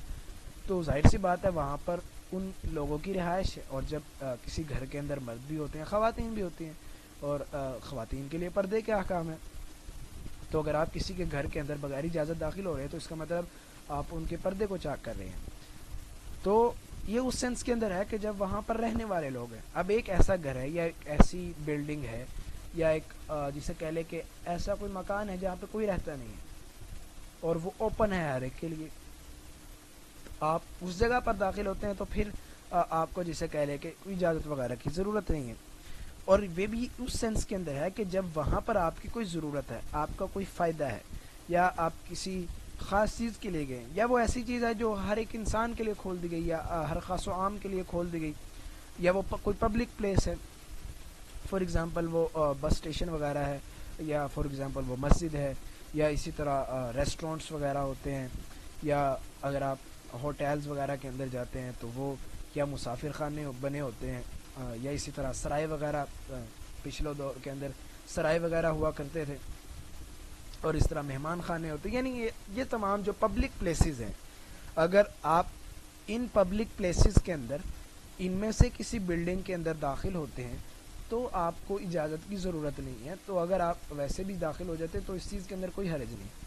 تو ظاہر سی بات ہے وہاں پر ان لوگوں کی رہائش ہے۔ اور جب کسی گھر کے اندر مرد بھی ہوتے ہیں، خواتین بھی ہوتی ہیں، اور خواتین کے لیے پردے کے احکام ہیں، تو اگر آپ کسی کے گھر کے اندر بغیر اجازت داخل ہو رہے ہیں تو اس کا مطلب آپ ان کے پردے کو چاک کر رہے ہیں۔ تو یہ اس سینس کے اندر ہے کہ جب وہاں پر رہنے والے لوگ ہیں، اب ایک ایسا گھر ہے یا ایک ایسی بلڈنگ ہے یا ایک جسے کہہ لے کہ ایسا کوئی مکان ہے جہاں پہ کوئی رہتا نہیں ہے اور وہ اوپن ہے ہر ایک کے لیے، آپ اس جگہ پر داخل ہوتے ہیں تو پھر آپ کو جسے کہہ لے کہ کوئی اجازت وغیرہ کی ضرورت نہیں ہے۔ اور وہ بھی اس سینس کے اندر ہے کہ جب وہاں پر آپ کی کوئی ضرورت ہے، آپ کا کوئی فائدہ ہے، یا آپ کسی خاص چیز کے لیے گئے، یا وہ ایسی چیز ہے جو ہر ایک انسان کے لیے کھول دی گئی، یا ہر خاص و عام کے لیے کھول دی گئی، یا وہ کوئی پبلک پلیس ہے، فار ایگزامپل وہ بس اسٹیشن وغیرہ ہے، یا فار ایگزامپل وہ مسجد ہے، یا اسی طرح ریسٹورنٹس وغیرہ ہوتے ہیں، یا اگر آپ ہوٹلز وغیرہ کے اندر جاتے ہیں تو وہ یا مسافر خانے بنے ہوتے ہیں، یا اسی طرح سرائے وغیرہ، پچھلے دور کے اندر سرائے وغیرہ ہوا کرتے تھے، اور اس طرح مہمان خانے ہوتے ہیں۔ یعنی یہ تمام جو پبلک پلیسز ہیں، اگر آپ ان پبلک پلیسز کے اندر ان میں سے کسی بلڈنگ کے اندر داخل ہوتے ہیں تو آپ کو اجازت کی ضرورت نہیں ہے، تو اگر آپ ویسے بھی داخل ہو جاتے تو اس چیز کے اندر کوئی حرج نہیں۔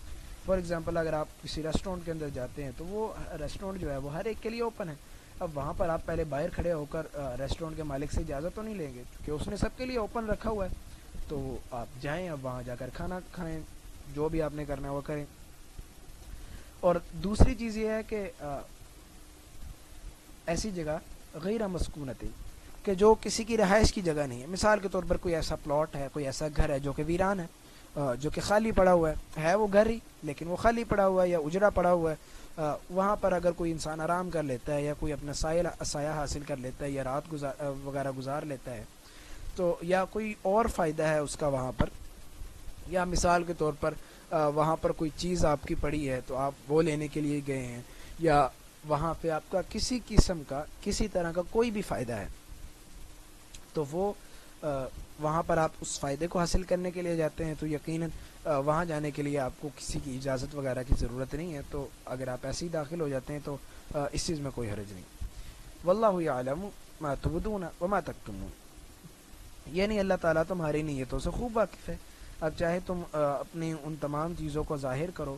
فار ایگزامپل اگر آپ کسی ریسٹورنٹ کے اندر جاتے ہیں تو وہ ریسٹورنٹ جو ہے وہ ہر ایک کے لیے اوپن ہے، اب وہاں پر آپ پہلے باہر کھڑے ہو کر ریسٹورنٹ کے مالک سے اجازت تو نہیں لیں گے کہ اس نے سب کے لیے اوپن رکھا ہوا ہے، تو آپ جائیں، اب وہاں جا کر کھانا کھائیں، جو بھی آپ نے کرنا ہے وہ کریں۔ اور دوسری چیز یہ ہے کہ ایسی جگہ غیر مسکونت، کہ جو کسی کی رہائش کی جگہ نہیں ہے، مثال کے طور پر کوئی ایسا پلاٹ ہے، کوئی ایسا گھر ہے جو کہ ویران ہے، جو کہ خالی پڑا ہوا ہے وہ گھر ہی لیکن وہ خالی پڑا ہوا ہے یا اجڑا پڑا ہوا ہے، وہاں پر اگر کوئی انسان آرام کر لیتا ہے یا کوئی اپنا سایہ حاصل کر لیتا ہے یا رات وغیرہ گزار لیتا ہے، تو یا کوئی اور فائدہ ہے اس کا وہاں پر، یا مثال کے طور پر وہاں پر کوئی چیز آپ کی پڑی ہے تو آپ وہ لینے کے لیے گئے ہیں، یا وہاں پہ آپ کا کسی قسم کا کسی طرح کا کوئی بھی فائدہ ہے، تو وہ وہاں پر آپ اس فائدے کو حاصل کرنے کے لیے جاتے ہیں، تو یقیناً وہاں جانے کے لیے آپ کو کسی کی اجازت وغیرہ کی ضرورت نہیں ہے، تو اگر آپ ایسے ہی داخل ہو جاتے ہیں تو اس چیز میں کوئی حرج نہیں۔ واللہ یعلم ما تبدون وما تکتمون، یعنی اللہ تعالیٰ تمہاری نیتوں سے خوب واقف ہے، اب چاہے تم اپنی ان تمام چیزوں کو ظاہر کرو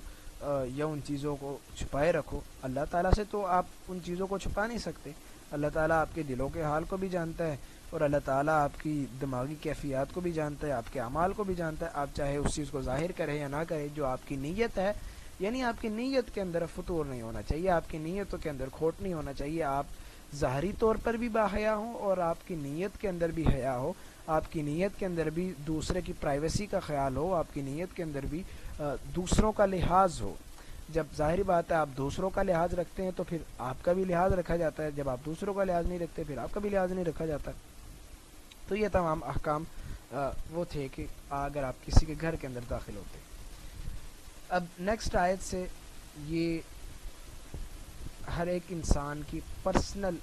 یا ان چیزوں کو چھپائے رکھو، اللہ تعالیٰ سے تو آپ ان چیزوں کو چھپا نہیں سکتے، اللہ تعالیٰ آپ کے دلوں کے حال کو بھی جانتا ہے، اور اللہ تعالیٰ آپ کی دماغی کیفیات کو بھی جانتا ہے، آپ کے اعمال کو بھی جانتا ہے، آپ چاہے اس چیز کو ظاہر کریں یا نہ کریں، جو آپ کی نیت ہے، یعنی آپ کی نیت کے اندر فطور نہیں ہونا چاہیے، آپ کی نیتوں کے اندر کھوٹ نہیں ہونا چاہیے، آپ ظاہری طور پر بھی باحیا ہوں اور آپ کی نیت کے اندر بھی حیا ہو، آپ کی نیت کے اندر بھی دوسرے کی پرائیویسی کا خیال ہو، آپ کی نیت کے اندر بھی دوسروں کا لحاظ ہو۔ جب ظاہری بات ہے آپ دوسروں کا لحاظ رکھتے ہیں تو پھر آپ کا بھی لحاظ رکھا جاتا ہے، جب آپ دوسروں کا لحاظ نہیں رکھتے پھر آپ کا بھی لحاظ نہیں رکھا جاتا۔ تو یہ تمام احکام وہ تھے کہ اگر آپ کسی کے گھر کے اندر داخل ہوتے۔ اب نیکسٹ آیت سے یہ ہر ایک انسان کی پرسنل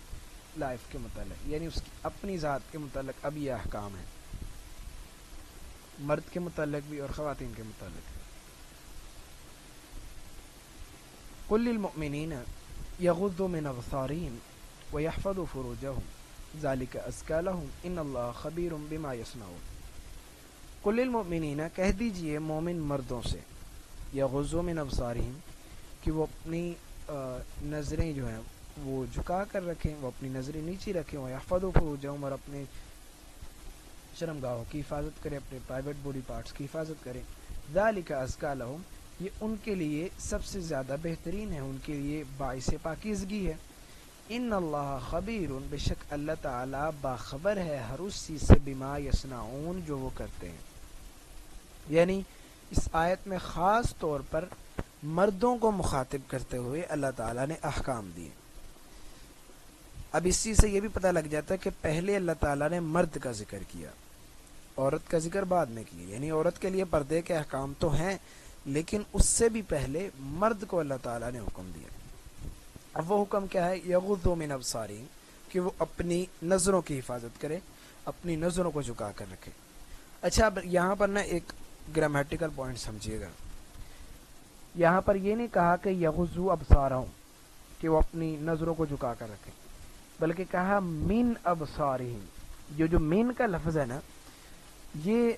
لائف کے متعلق، یعنی اس کی اپنی ذات کے متعلق اب یہ احکام ہیں، مرد کے متعلق بھی اور خواتین کے متعلق۔ قل للمؤمنین یغضوا من ابصارہم ویحفظوا فروجہم ذلک ازکی لہم ان اللہ خبیر بما یصنعون۔ قل للمؤمنین، کہہ دیجئے مومن مردوں سے، یغضوا من ابصارہم، کہ وہ اپنی نظریں جو ہیں وہ جھکا کر رکھیں، وہ اپنی نظریں نیچی رکھیں، وَيَحْفَظُوا فُرُوجَهُمْ، اور اپنے شرمگاہوں کی حفاظت کریں، اپنے پرائیویٹ باڈی پارٹس کی حفاظت کریں. ذَلِكَ أَزْكَىٰ لَهُمْ، یہ ان کے لیے سب سے زیادہ بہترین ہے، ان کے لیے باعث پاکیزگی ہے. ان اللہ خبیر، بے شک اللہ تعالی باخبر ہے ہر اس چیز سے، بما یصنعون، جو وہ کرتے ہیں. یعنی اس آیت میں خاص طور پر مردوں کو مخاطب کرتے ہوئے اللہ تعالیٰ نے احکام دیے. اب اس چیز سے یہ بھی پتہ لگ جاتا ہے کہ پہلے اللہ تعالیٰ نے مرد کا ذکر کیا، عورت کا ذکر بعد میں کیا. یعنی عورت کے لیے پردے کے احکام تو ہیں، لیکن اس سے بھی پہلے مرد کو اللہ تعالیٰ نے حکم دیا. اب وہ حکم کیا ہے؟ یغضوا من ابصارہم، کہ وہ اپنی نظروں کی حفاظت کرے، اپنی نظروں کو جھکا کر رکھے. اچھا اب یہاں پر نا ایک گرامیٹیکل پوائنٹ سمجھیے گا. یہاں پر یہ نہیں کہا کہ یغضوا ابصارہم، کہ وہ اپنی نظروں کو جھکا کر رکھے، بلکہ کہا من ابصارہم. جو من کا لفظ ہے نا، یہ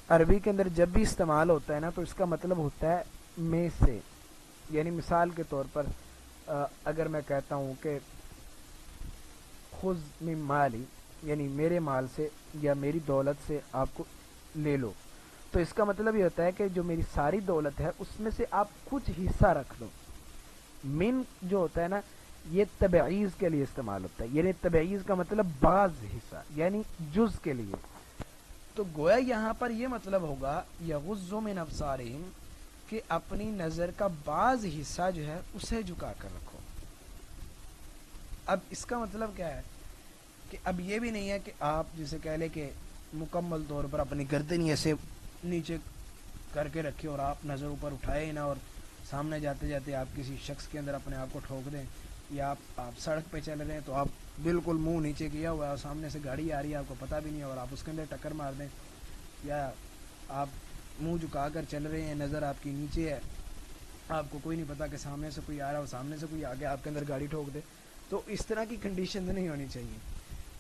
عربی کے اندر جب بھی استعمال ہوتا ہے نا تو اس کا مطلب ہوتا ہے میں سے. یعنی مثال کے طور پر اگر میں کہتا ہوں کہ خذ من مالی، یعنی میرے مال سے یا میری دولت سے آپ کو لے لو، تو اس کا مطلب یہ ہوتا ہے کہ جو میری ساری دولت ہے اس میں سے آپ کچھ حصہ رکھ لو. من جو ہوتا ہے نا، یہ تبعیض کے لیے استعمال ہوتا ہے. یعنی تبعیض کا مطلب بعض حصہ، یعنی جز کے لیے. تو گویا یہاں پر یہ مطلب ہوگا یغضوا من ابصارہم، کہ اپنی نظر کا بعض حصہ جو ہے اسے جھکا کر رکھو. اب اس کا مطلب کیا ہے کہ اب یہ بھی نہیں ہے کہ آپ جسے کہہ لیں کہ مکمل طور پر اپنی گردن ایسے نیچے کر کے رکھے اور آپ نظر اوپر اٹھائے نہ، اور سامنے جاتے جاتے آپ کسی شخص کے اندر اپنے آپ کو ٹھوک دیں، یا آپ سڑک پہ چل رہے ہیں تو آپ بالکل منہ نیچے کیا ہوا ہے اور سامنے سے گاڑی آ رہی ہے، آپ کو پتہ بھی نہیں ہے، اور آپ اس کے اندر ٹکر مار دیں، یا آپ منہ جھکا کر چل رہے ہیں، نظر آپ کی نیچے ہے، آپ کو کوئی نہیں پتا کہ سامنے سے کوئی آ رہا ہے اور سامنے سے کوئی آگے آپ کے اندر گاڑی ٹھوک دے. تو اس طرح کی کنڈیشن نہیں ہونی چاہیے.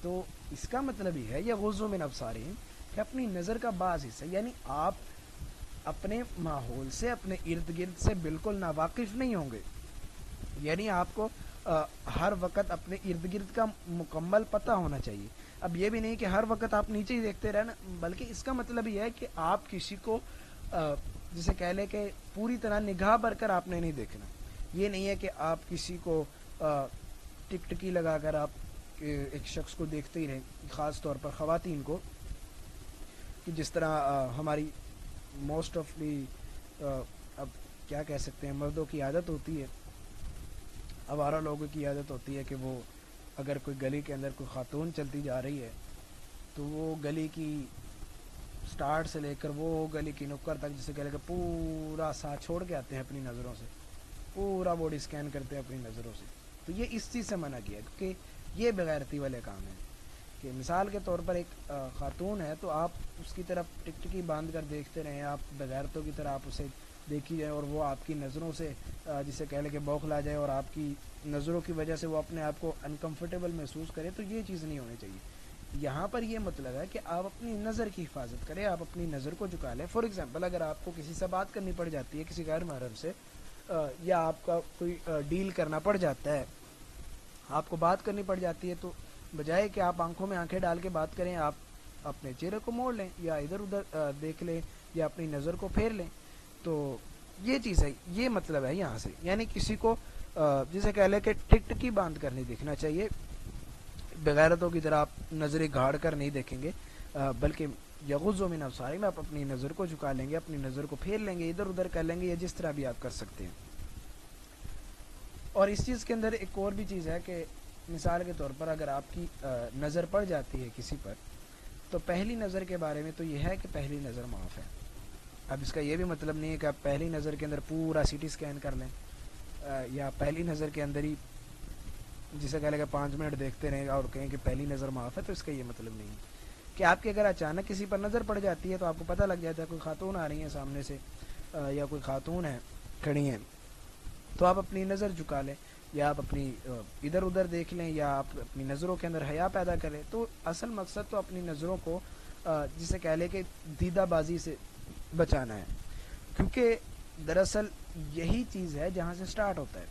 تو اس کا مطلب یہ ہے یغضوا من ابصارہم، کہ اپنی نظر کا بعض حصہ، یعنی آپ اپنے ماحول سے، اپنے ارد گرد سے بالکل ناواقف نہیں ہوں گے. یعنی آپ کو ہر وقت اپنے ارد گرد کا مکمل پتہ ہونا چاہیے. اب یہ بھی نہیں کہ ہر وقت آپ نیچے ہی دیکھتے رہنا، بلکہ اس کا مطلب یہ ہے کہ آپ کسی کو جسے کہہ لیں کہ پوری طرح نگاہ بھر کر آپ نے نہیں دیکھنا. یہ نہیں ہے کہ آپ کسی کو ٹک ٹکی لگا کر آپ ایک شخص کو دیکھتے ہی رہیں، خاص طور پر خواتین کو، کہ جس طرح ہماری موسٹ آف دی اب کیا کہہ سکتے ہیں، مردوں کی عادت ہوتی ہے، آوارہ لوگوں کی عادت ہوتی ہے کہ وہ اگر کوئی گلی کے اندر کوئی خاتون چلتی جا رہی ہے تو وہ گلی کی سٹارٹ سے لے کر وہ گلی کی نکر تک، جسے کہہ لے کہ پورا ساتھ چھوڑ کے آتے ہیں اپنی نظروں سے، پورا باڈی سکین کرتے ہیں اپنی نظروں سے. تو یہ اس چیز سے منع کیا، کیونکہ یہ بغیرتی والے کام ہیں. کہ مثال کے طور پر ایک خاتون ہے تو آپ اس کی طرف ٹک ٹکی باندھ کر دیکھتے رہیں، آپ بغیرتوں کی طرح آپ اسے دیکھی جائے اور وہ آپ کی نظروں سے جسے کہہ لیں کہ بوکھلا جائے اور آپ کی نظروں کی وجہ سے وہ اپنے آپ کو انکمفرٹیبل محسوس کرے، تو یہ چیز نہیں ہونی چاہیے. یہاں پر یہ مطلب ہے کہ آپ اپنی نظر کی حفاظت کریں، آپ اپنی نظر کو جھکا لیں. فار ایگزامپل اگر آپ کو کسی سے بات کرنی پڑ جاتی ہے، کسی غیر محرم سے، یا آپ کا کوئی ڈیل کرنا پڑ جاتا ہے، آپ کو بات کرنی پڑ جاتی ہے، تو بجائے کہ آپ آنکھوں میں آنکھیں ڈال کے بات کریں، آپ اپنے چہرے کو موڑ لیں یا ادھر ادھر دیکھ لیں یا اپنی نظر کو پھیر لیں. تو یہ چیز ہے، یہ مطلب ہے یہاں سے. یعنی کسی کو جسے کہہ لیں کہ ٹک ٹکی باندھ کر نہیں دیکھنا چاہیے، بغیرتوں کی طرح آپ نظریں گھاڑ کر نہیں دیکھیں گے، بلکہ یغضوا من ابصارہم، آپ اپنی نظر کو جھکا لیں گے، اپنی نظر کو پھیر لیں گے، ادھر ادھر کر لیں گے، یا جس طرح بھی آپ کر سکتے ہیں. اور اس چیز کے اندر ایک اور بھی چیز ہے کہ مثال کے طور پر اگر آپ کی نظر پڑ جاتی ہے کسی پر، تو پہلی نظر کے بارے میں تو یہ ہے کہ پہلی نظر معاف ہے. اب اس کا یہ بھی مطلب نہیں ہے کہ آپ پہلی نظر کے اندر پورا سی ٹی اسکین کر لیں، یا پہلی نظر کے اندر ہی جسے کہہ لیں کہ 5 منٹ دیکھتے رہیں اور کہیں کہ پہلی نظر معاف ہے. تو اس کا یہ مطلب نہیں ہے کہ آپ کے اگر اچانک کسی پر نظر پڑ جاتی ہے تو آپ کو پتہ لگ جاتا ہے کوئی خاتون آ رہی ہیں سامنے سے، یا کوئی خاتون ہے کھڑی ہیں، تو آپ اپنی نظر جھکا لیں، یا آپ اپنی ادھر ادھر دیکھ لیں، یا آپ اپنی نظروں کے اندر حیا پیدا کریں. تو اصل مقصد تو اپنی نظروں کو جسے کہہ لیں کہ دیدہ بازی سے بچانا ہے، کیونکہ دراصل یہی چیز ہے جہاں سے سٹارٹ ہوتا ہے.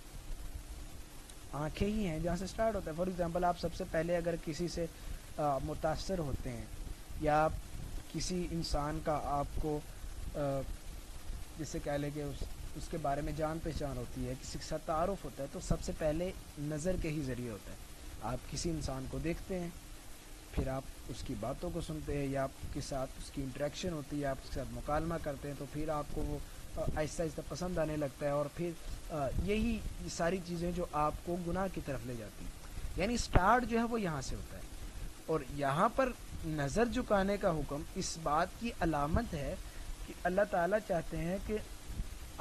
آنکھیں ہی ہیں جہاں سے سٹارٹ ہوتا ہے. فار ایگزامپل آپ سب سے پہلے اگر کسی سے متاثر ہوتے ہیں یا آپ کسی انسان کا آپ کو جس سے کہہ لیں کہ اس کے بارے میں جان پہچان ہوتی ہے, کسی کے ساتھ تعارف ہوتا ہے, تو سب سے پہلے نظر کے ہی ذریعے ہوتا ہے. آپ کسی انسان کو دیکھتے ہیں, پھر آپ اس کی باتوں کو سنتے ہیں یا آپ کے ساتھ اس کی انٹریکشن ہوتی ہے, آپ اس کے ساتھ مکالمہ کرتے ہیں, تو پھر آپ کو وہ آہستہ آہستہ پسند آنے لگتا ہے, اور پھر یہی ساری چیزیں جو آپ کو گناہ کی طرف لے جاتی ہیں. یعنی سٹارٹ جو ہے وہ یہاں سے ہوتا ہے. اور یہاں پر نظر جھکانے کا حکم اس بات کی علامت ہے کہ اللہ تعالیٰ چاہتے ہیں کہ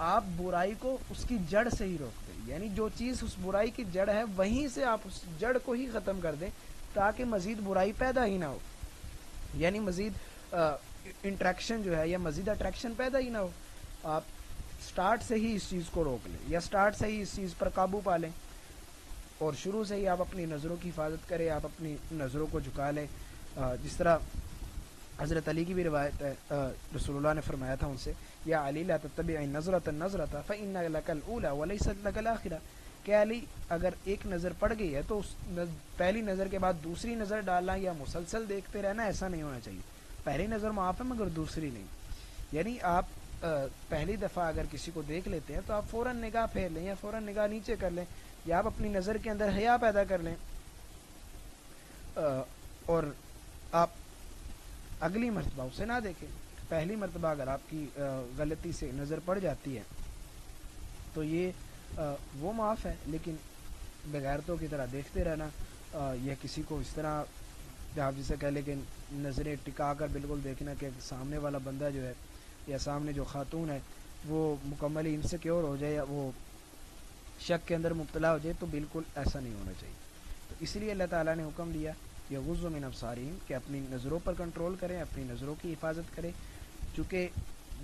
آپ برائی کو اس کی جڑ سے ہی روک دیں. یعنی جو چیز اس برائی کی جڑ ہے وہیں سے آپ اس جڑ کو ہی ختم کر دیں تاکہ مزید برائی پیدا ہی نہ ہو, یعنی مزید انٹریکشن جو ہے یا مزید اٹریکشن پیدا ہی نہ ہو. آپ سٹارٹ سے ہی اس چیز کو روک لیں یا سٹارٹ سے ہی اس چیز پر قابو پا لیں, اور شروع سے ہی آپ اپنی نظروں کی حفاظت کریں, آپ اپنی نظروں کو جھکا لیں. جس طرح حضرت علی کی بھی روایت ہے, رسول اللہ نے فرمایا تھا ان سے, یا علی لا تتبع نظرۃ النظرۃ فإن لك الاولى وليست لك الاخرہ, کہ علی اگر ایک نظر پڑ گئی ہے تو اس پہلی نظر کے بعد دوسری نظر ڈالنا یا مسلسل دیکھتے رہنا ایسا نہیں ہونا چاہیے. پہلی نظر معاف ہے مگر دوسری نہیں. یعنی آپ پہلی دفعہ اگر کسی کو دیکھ لیتے ہیں تو آپ فوراً نگاہ پھیر لیں یا فوراً نگاہ نیچے کر لیں, یا آپ اپنی نظر کے اندر حیا پیدا کر لیں, اور آپ اگلی مرتبہ اسے نہ دیکھیں. پہلی مرتبہ اگر آپ کی غلطی سے نظر پڑ جاتی ہے تو یہ وہ معاف ہے, لیکن بغیرتوں کی طرح دیکھتے رہنا یا کسی کو اس طرح آپ جسے کہہ لیں کہ نظریں ٹکا کر بالکل دیکھنا کہ سامنے والا بندہ جو ہے یا سامنے جو خاتون ہے وہ مکمل انسیکیور ہو جائے یا وہ شک کے اندر مبتلا ہو جائے, تو بالکل ایسا نہیں ہونا چاہیے. تو اس لیے اللہ تعالیٰ نے حکم دیا یغضوا من ابصارہم کہ اپنی نظروں پر کنٹرول کریں, اپنی نظروں کی حفاظت کریں. چونکہ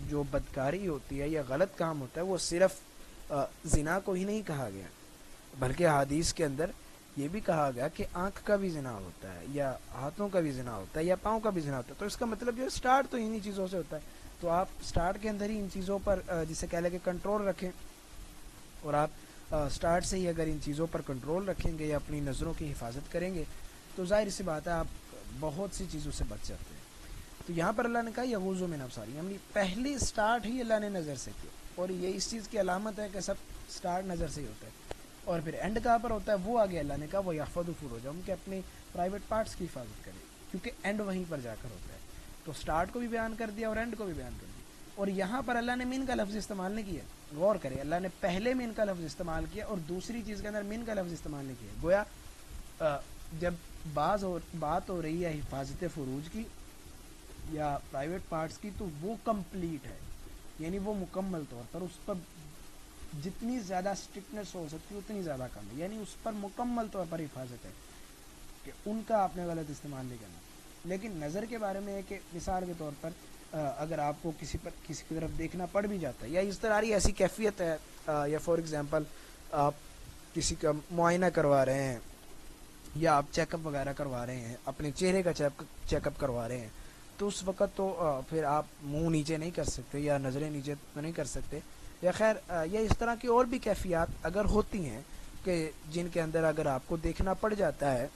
جو بدکاری ہوتی ہے یا غلط کام ہوتا ہے وہ صرف زنا کو ہی نہیں کہا گیا, بلکہ حدیث کے اندر یہ بھی کہا گیا کہ آنکھ کا بھی زنا ہوتا ہے یا ہاتھوں کا بھی زنا ہوتا ہے یا پاؤں کا بھی زنا ہوتا ہے. تو اس کا مطلب جو سٹارٹ تو انہی چیزوں سے ہوتا ہے. تو آپ سٹارٹ کے اندر ہی ان چیزوں پر جسے کہہ لیں کہ کنٹرول رکھیں, اور آپ سٹارٹ سے ہی اگر ان چیزوں پر کنٹرول رکھیں گے یا اپنی نظروں کی حفاظت کریں گے تو ظاہر سی بات ہے آپ بہت سی چیزوں سے بچ سکتے ہیں. تو یہاں پر اللہ نے کہا یغضوا من ابصارہم, یعنی پہلی سٹارٹ ہی اللہ نے نظر سے کی, اور یہ اس چیز کی علامت ہے کہ سب سٹارٹ نظر سے ہی ہوتا ہے. اور پھر اینڈ کہاں پر ہوتا ہے وہ آگے اللہ نے کہا وہ یحفظوا فروجہم, کہ اپنے پرائیویٹ پارٹس کی حفاظت کریں, کیونکہ اینڈ وہیں پر جا کر ہوتا ہے. تو سٹارٹ کو بھی بیان کر دیا اور اینڈ کو بھی بیان کر دیا. اور یہاں پر اللہ نے من کا لفظ استعمال نہیں کیا, غور کریں, اللہ نے پہلے من کا لفظ استعمال کیا اور دوسری چیز کے اندر من کا لفظ استعمال نہیں کیا. گویا جب بات ہو رہی ہے حفاظت فروج کی یا پرائیویٹ پارٹس کی تو وہ کمپلیٹ ہے, یعنی وہ مکمل طور پر اس پر جتنی زیادہ اسٹرکٹنس ہو سکتی ہے اتنی زیادہ کم ہے, یعنی اس پر مکمل طور پر حفاظت ہے کہ ان کا آپ نے غلط استعمال نہیں کرنا. لیکن نظر کے بارے میں ہے کہ مثال کے طور پر اگر آپ کو کسی کی طرف دیکھنا پڑ بھی جاتا ہے یا اس طرح ایسی کیفیت ہے, یا فار ایگزامپل آپ کسی کا معائنہ کروا رہے ہیں یا آپ چیک اپ وغیرہ کروا رہے ہیں, اپنے چہرے کا چیک اپ کروا رہے ہیں, تو اس وقت تو پھر آپ منہ نیچے نہیں کر سکتے یا نظریں نیچے تو نہیں کر سکتے, یا خیر یا اس طرح کی اور بھی کیفیات اگر ہوتی ہیں کہ جن کے اندر اگر آپ کو دیکھنا پڑ جاتا ہے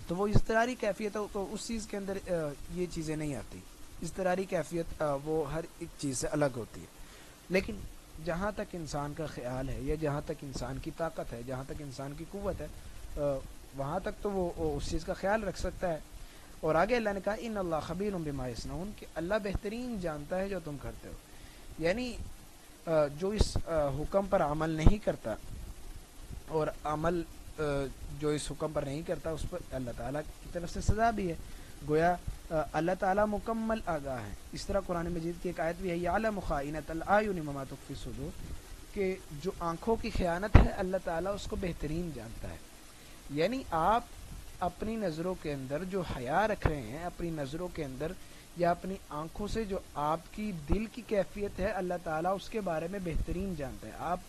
تو وہ اضطراری کیفیت ہے, تو اس چیز کے اندر یہ چیزیں نہیں آتی. اضطراری کیفیت وہ ہر ایک چیز سے الگ ہوتی ہے. لیکن جہاں تک انسان کا خیال ہے یا جہاں تک انسان کی طاقت ہے, جہاں تک انسان کی قوت ہے, وہاں تک تو وہ اس چیز کا خیال رکھ سکتا ہے. اور آگے اللہ نے کہا ان اللہ خبیر بما یصنعون, کہ اللہ بہترین جانتا ہے جو تم کرتے ہو. یعنی جو اس حکم پر عمل نہیں کرتا, اور عمل جو اس حکم پر نہیں کرتا اس پر اللہ تعالیٰ کی طرف سے سزا بھی ہے. گویا اللہ تعالیٰ مکمل آگاہ ہے. اس طرح قرآن مجید کی ایک آیت بھی ہے یعلم خائنۃ الاعین وما تخفی الصدور, کہ جو آنکھوں کی خیانت ہے اللہ تعالیٰ اس کو بہترین جانتا ہے. یعنی آپ اپنی نظروں کے اندر جو حیا رکھ رہے ہیں, اپنی نظروں کے اندر یا اپنی آنکھوں سے جو آپ کی دل کی کیفیت ہے اللہ تعالیٰ اس کے بارے میں بہترین جانتا ہے. آپ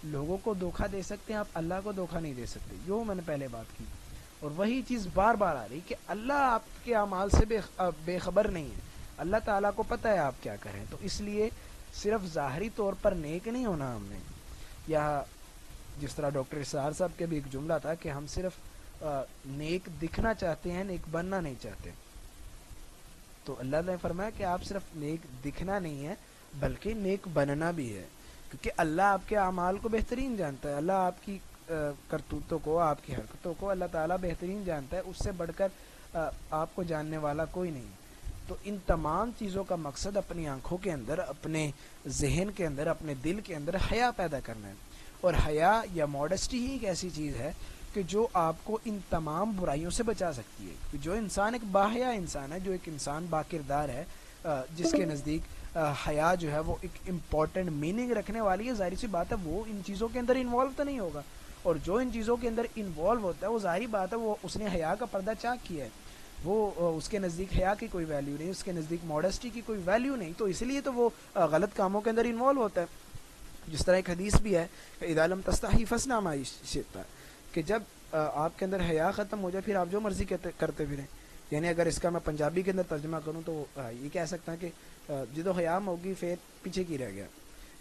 لوگوں کو دھوکہ دے سکتے ہیں, آپ اللہ کو دھوکہ نہیں دے سکتے, جو میں نے پہلے بات کی. اور وہی چیز بار بار آ رہی کہ اللہ آپ کے اعمال سے بے خبر نہیں ہے, اللہ تعالیٰ کو پتہ ہے آپ کیا کریں. تو اس لیے صرف ظاہری طور پر نیک نہیں ہونا ہم نے, یا جس طرح ڈاکٹر اسرار صاحب کے بھی ایک جملہ تھا کہ ہم صرف نیک دکھنا چاہتے ہیں، نیک بننا نہیں چاہتے. تو اللہ نے فرمایا کہ آپ صرف نیک دکھنا نہیں ہے بلکہ نیک بننا بھی ہے، کیونکہ اللہ آپ کے اعمال کو بہترین جانتا ہے. اللہ آپ کی کرتوتوں کو، آپ کی حرکتوں کو اللہ تعالیٰ بہترین جانتا ہے. اس سے بڑھ کر آپ کو جاننے والا کوئی نہیں. تو ان تمام چیزوں کا مقصد اپنی آنکھوں کے اندر، اپنے ذہن کے اندر، اپنے دل کے اندر حیا پیدا کرنا ہے. اور حیا یا ماڈسٹی ہی ایک ایسی چیز ہے کہ جو آپ کو ان تمام برائیوں سے بچا سکتی ہے. جو انسان ایک باحیا انسان ہے، جو ایک انسان با کردار ہے، جس کے نزدیک حیا جو ہے وہ ایک امپورٹنٹ میننگ رکھنے والی ہے، ظاہر سی بات ہے وہ ان چیزوں کے اندر انوالو تو نہیں ہوگا. اور جو ان چیزوں کے اندر انوالو ہوتا ہے وہ ظاہری بات ہے وہ اس نے حیا کا پردہ چاک کیا ہے. وہ اس کے نزدیک حیا کی کوئی ویلیو نہیں، اس کے نزدیک ماڈسٹی کی کوئی ویلیو نہیں. تو اس لیے تو وہ غلط کاموں کے اندر انوالو ہوتا ہے. جس طرح ایک حدیث بھی ہے کہ اذا لم تستحی فاصنع ما شئت، کہ جب آپ کے اندر حیا ختم ہو جائے پھر آپ جو مرضی کرتے پھریں. یعنی اگر اس کا میں پنجابی کے اندر ترجمہ کروں تو یہ کہہ سکتا ہے کہ جدو حیام ہوگی پھر پیچھے کی رہ گیا.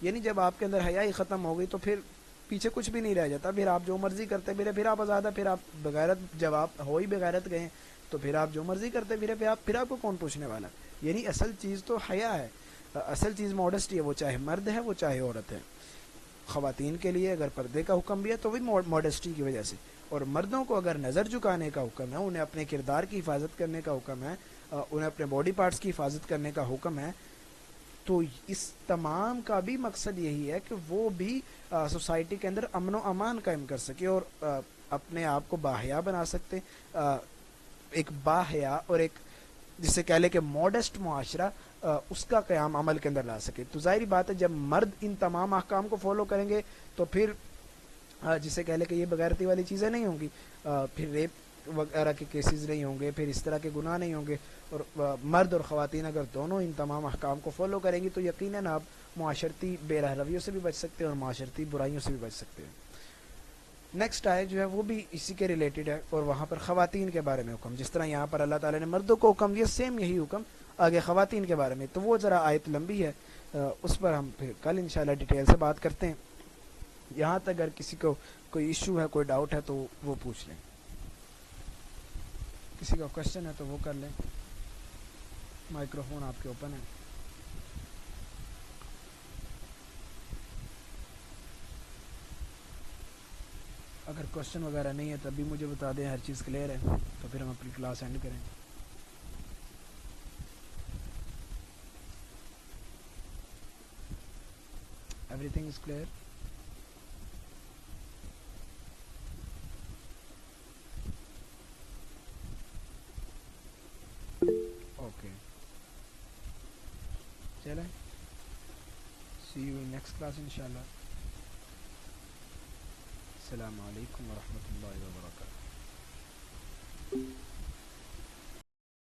یعنی جب آپ کے اندر حیا ہی ختم ہو گئی تو پھر پیچھے کچھ بھی نہیں رہ جاتا. پھر آپ جو مرضی کرتے پھرے، پھر آپ آزاد ہے. پھر آپ بغیرت، جب آپ ہو ہی بغیرت گئے تو پھر آپ جو مرضی کرتے پھرے، پھر آپ کو کون پوچھنے والا. یعنی اصل چیز تو حیا ہے، اصل چیز ماڈسٹی ہے، وہ چاہے مرد ہے وہ چاہے عورت ہے. خواتین کے لیے اگر پردے کا حکم بھی ہے تو بھی ماڈسٹی کی وجہ سے، اور مردوں کو اگر نظر جھکانے کا حکم ہے، انہیں اپنے کردار کی حفاظت کرنے کا حکم ہے، انہیں اپنے باڈی پارٹس کی حفاظت کرنے کا حکم ہے، تو اس تمام کا بھی مقصد یہی ہے کہ وہ بھی سوسائٹی کے اندر امن و امان قائم کر سکے اور اپنے آپ کو باحیا بنا سکتے. ایک باحیا اور ایک جسے کہہ لے کہ ماڈسٹ معاشرہ اس کا قیام عمل کے اندر لا سکے. تو ظاہری بات ہے جب مرد ان تمام احکام کو فالو کریں گے تو پھر جسے کہہ لے کہ یہ بغیرتی والی چیزیں نہیں ہوں گی، پھر ریپ وغیرہ کے کیسز نہیں ہوں گے، پھر اس طرح کے گناہ نہیں ہوں گے. اور مرد اور خواتین اگر دونوں ان تمام احکام کو فالو کریں گی تو یقیناً آپ معاشرتی بے رویوں سے بھی بچ سکتے ہیں اور معاشرتی برائیوں سے بھی بچ سکتے ہیں. نیکسٹ آئے جو ہے وہ بھی اسی کے ریلیٹڈ ہے، اور وہاں پر خواتین کے بارے میں حکم، جس طرح یہاں پر اللہ تعالیٰ نے مردوں کو حکم دیا، سیم یہی حکم آگے خواتین کے بارے میں. تو وہ ذرا آیت لمبی ہے، اس پر ہم پھر کل انشاءاللہ ڈیٹیل سے بات کرتے ہیں. یہاں تک اگر کسی کو کوئی ایشو ہے، کوئی ڈاؤٹ ہے تو وہ پوچھ لیں. کسی کا کوشچن ہے تو وہ کر لیں. مائکروفون آپ کے اوپن ہے. اگر کوشچن وغیرہ نہیں ہے تب بھی مجھے بتا دیں، ہر چیز کلیئر ہے تو پھر ہم اپنی کلاس اینڈ کریں. Every thing is clear. Okay چلیں، سی یو ان نیکسٹ کلاس انشاءاللہ. السلام علیکم ورحمۃ اللہ وبرکاتہ.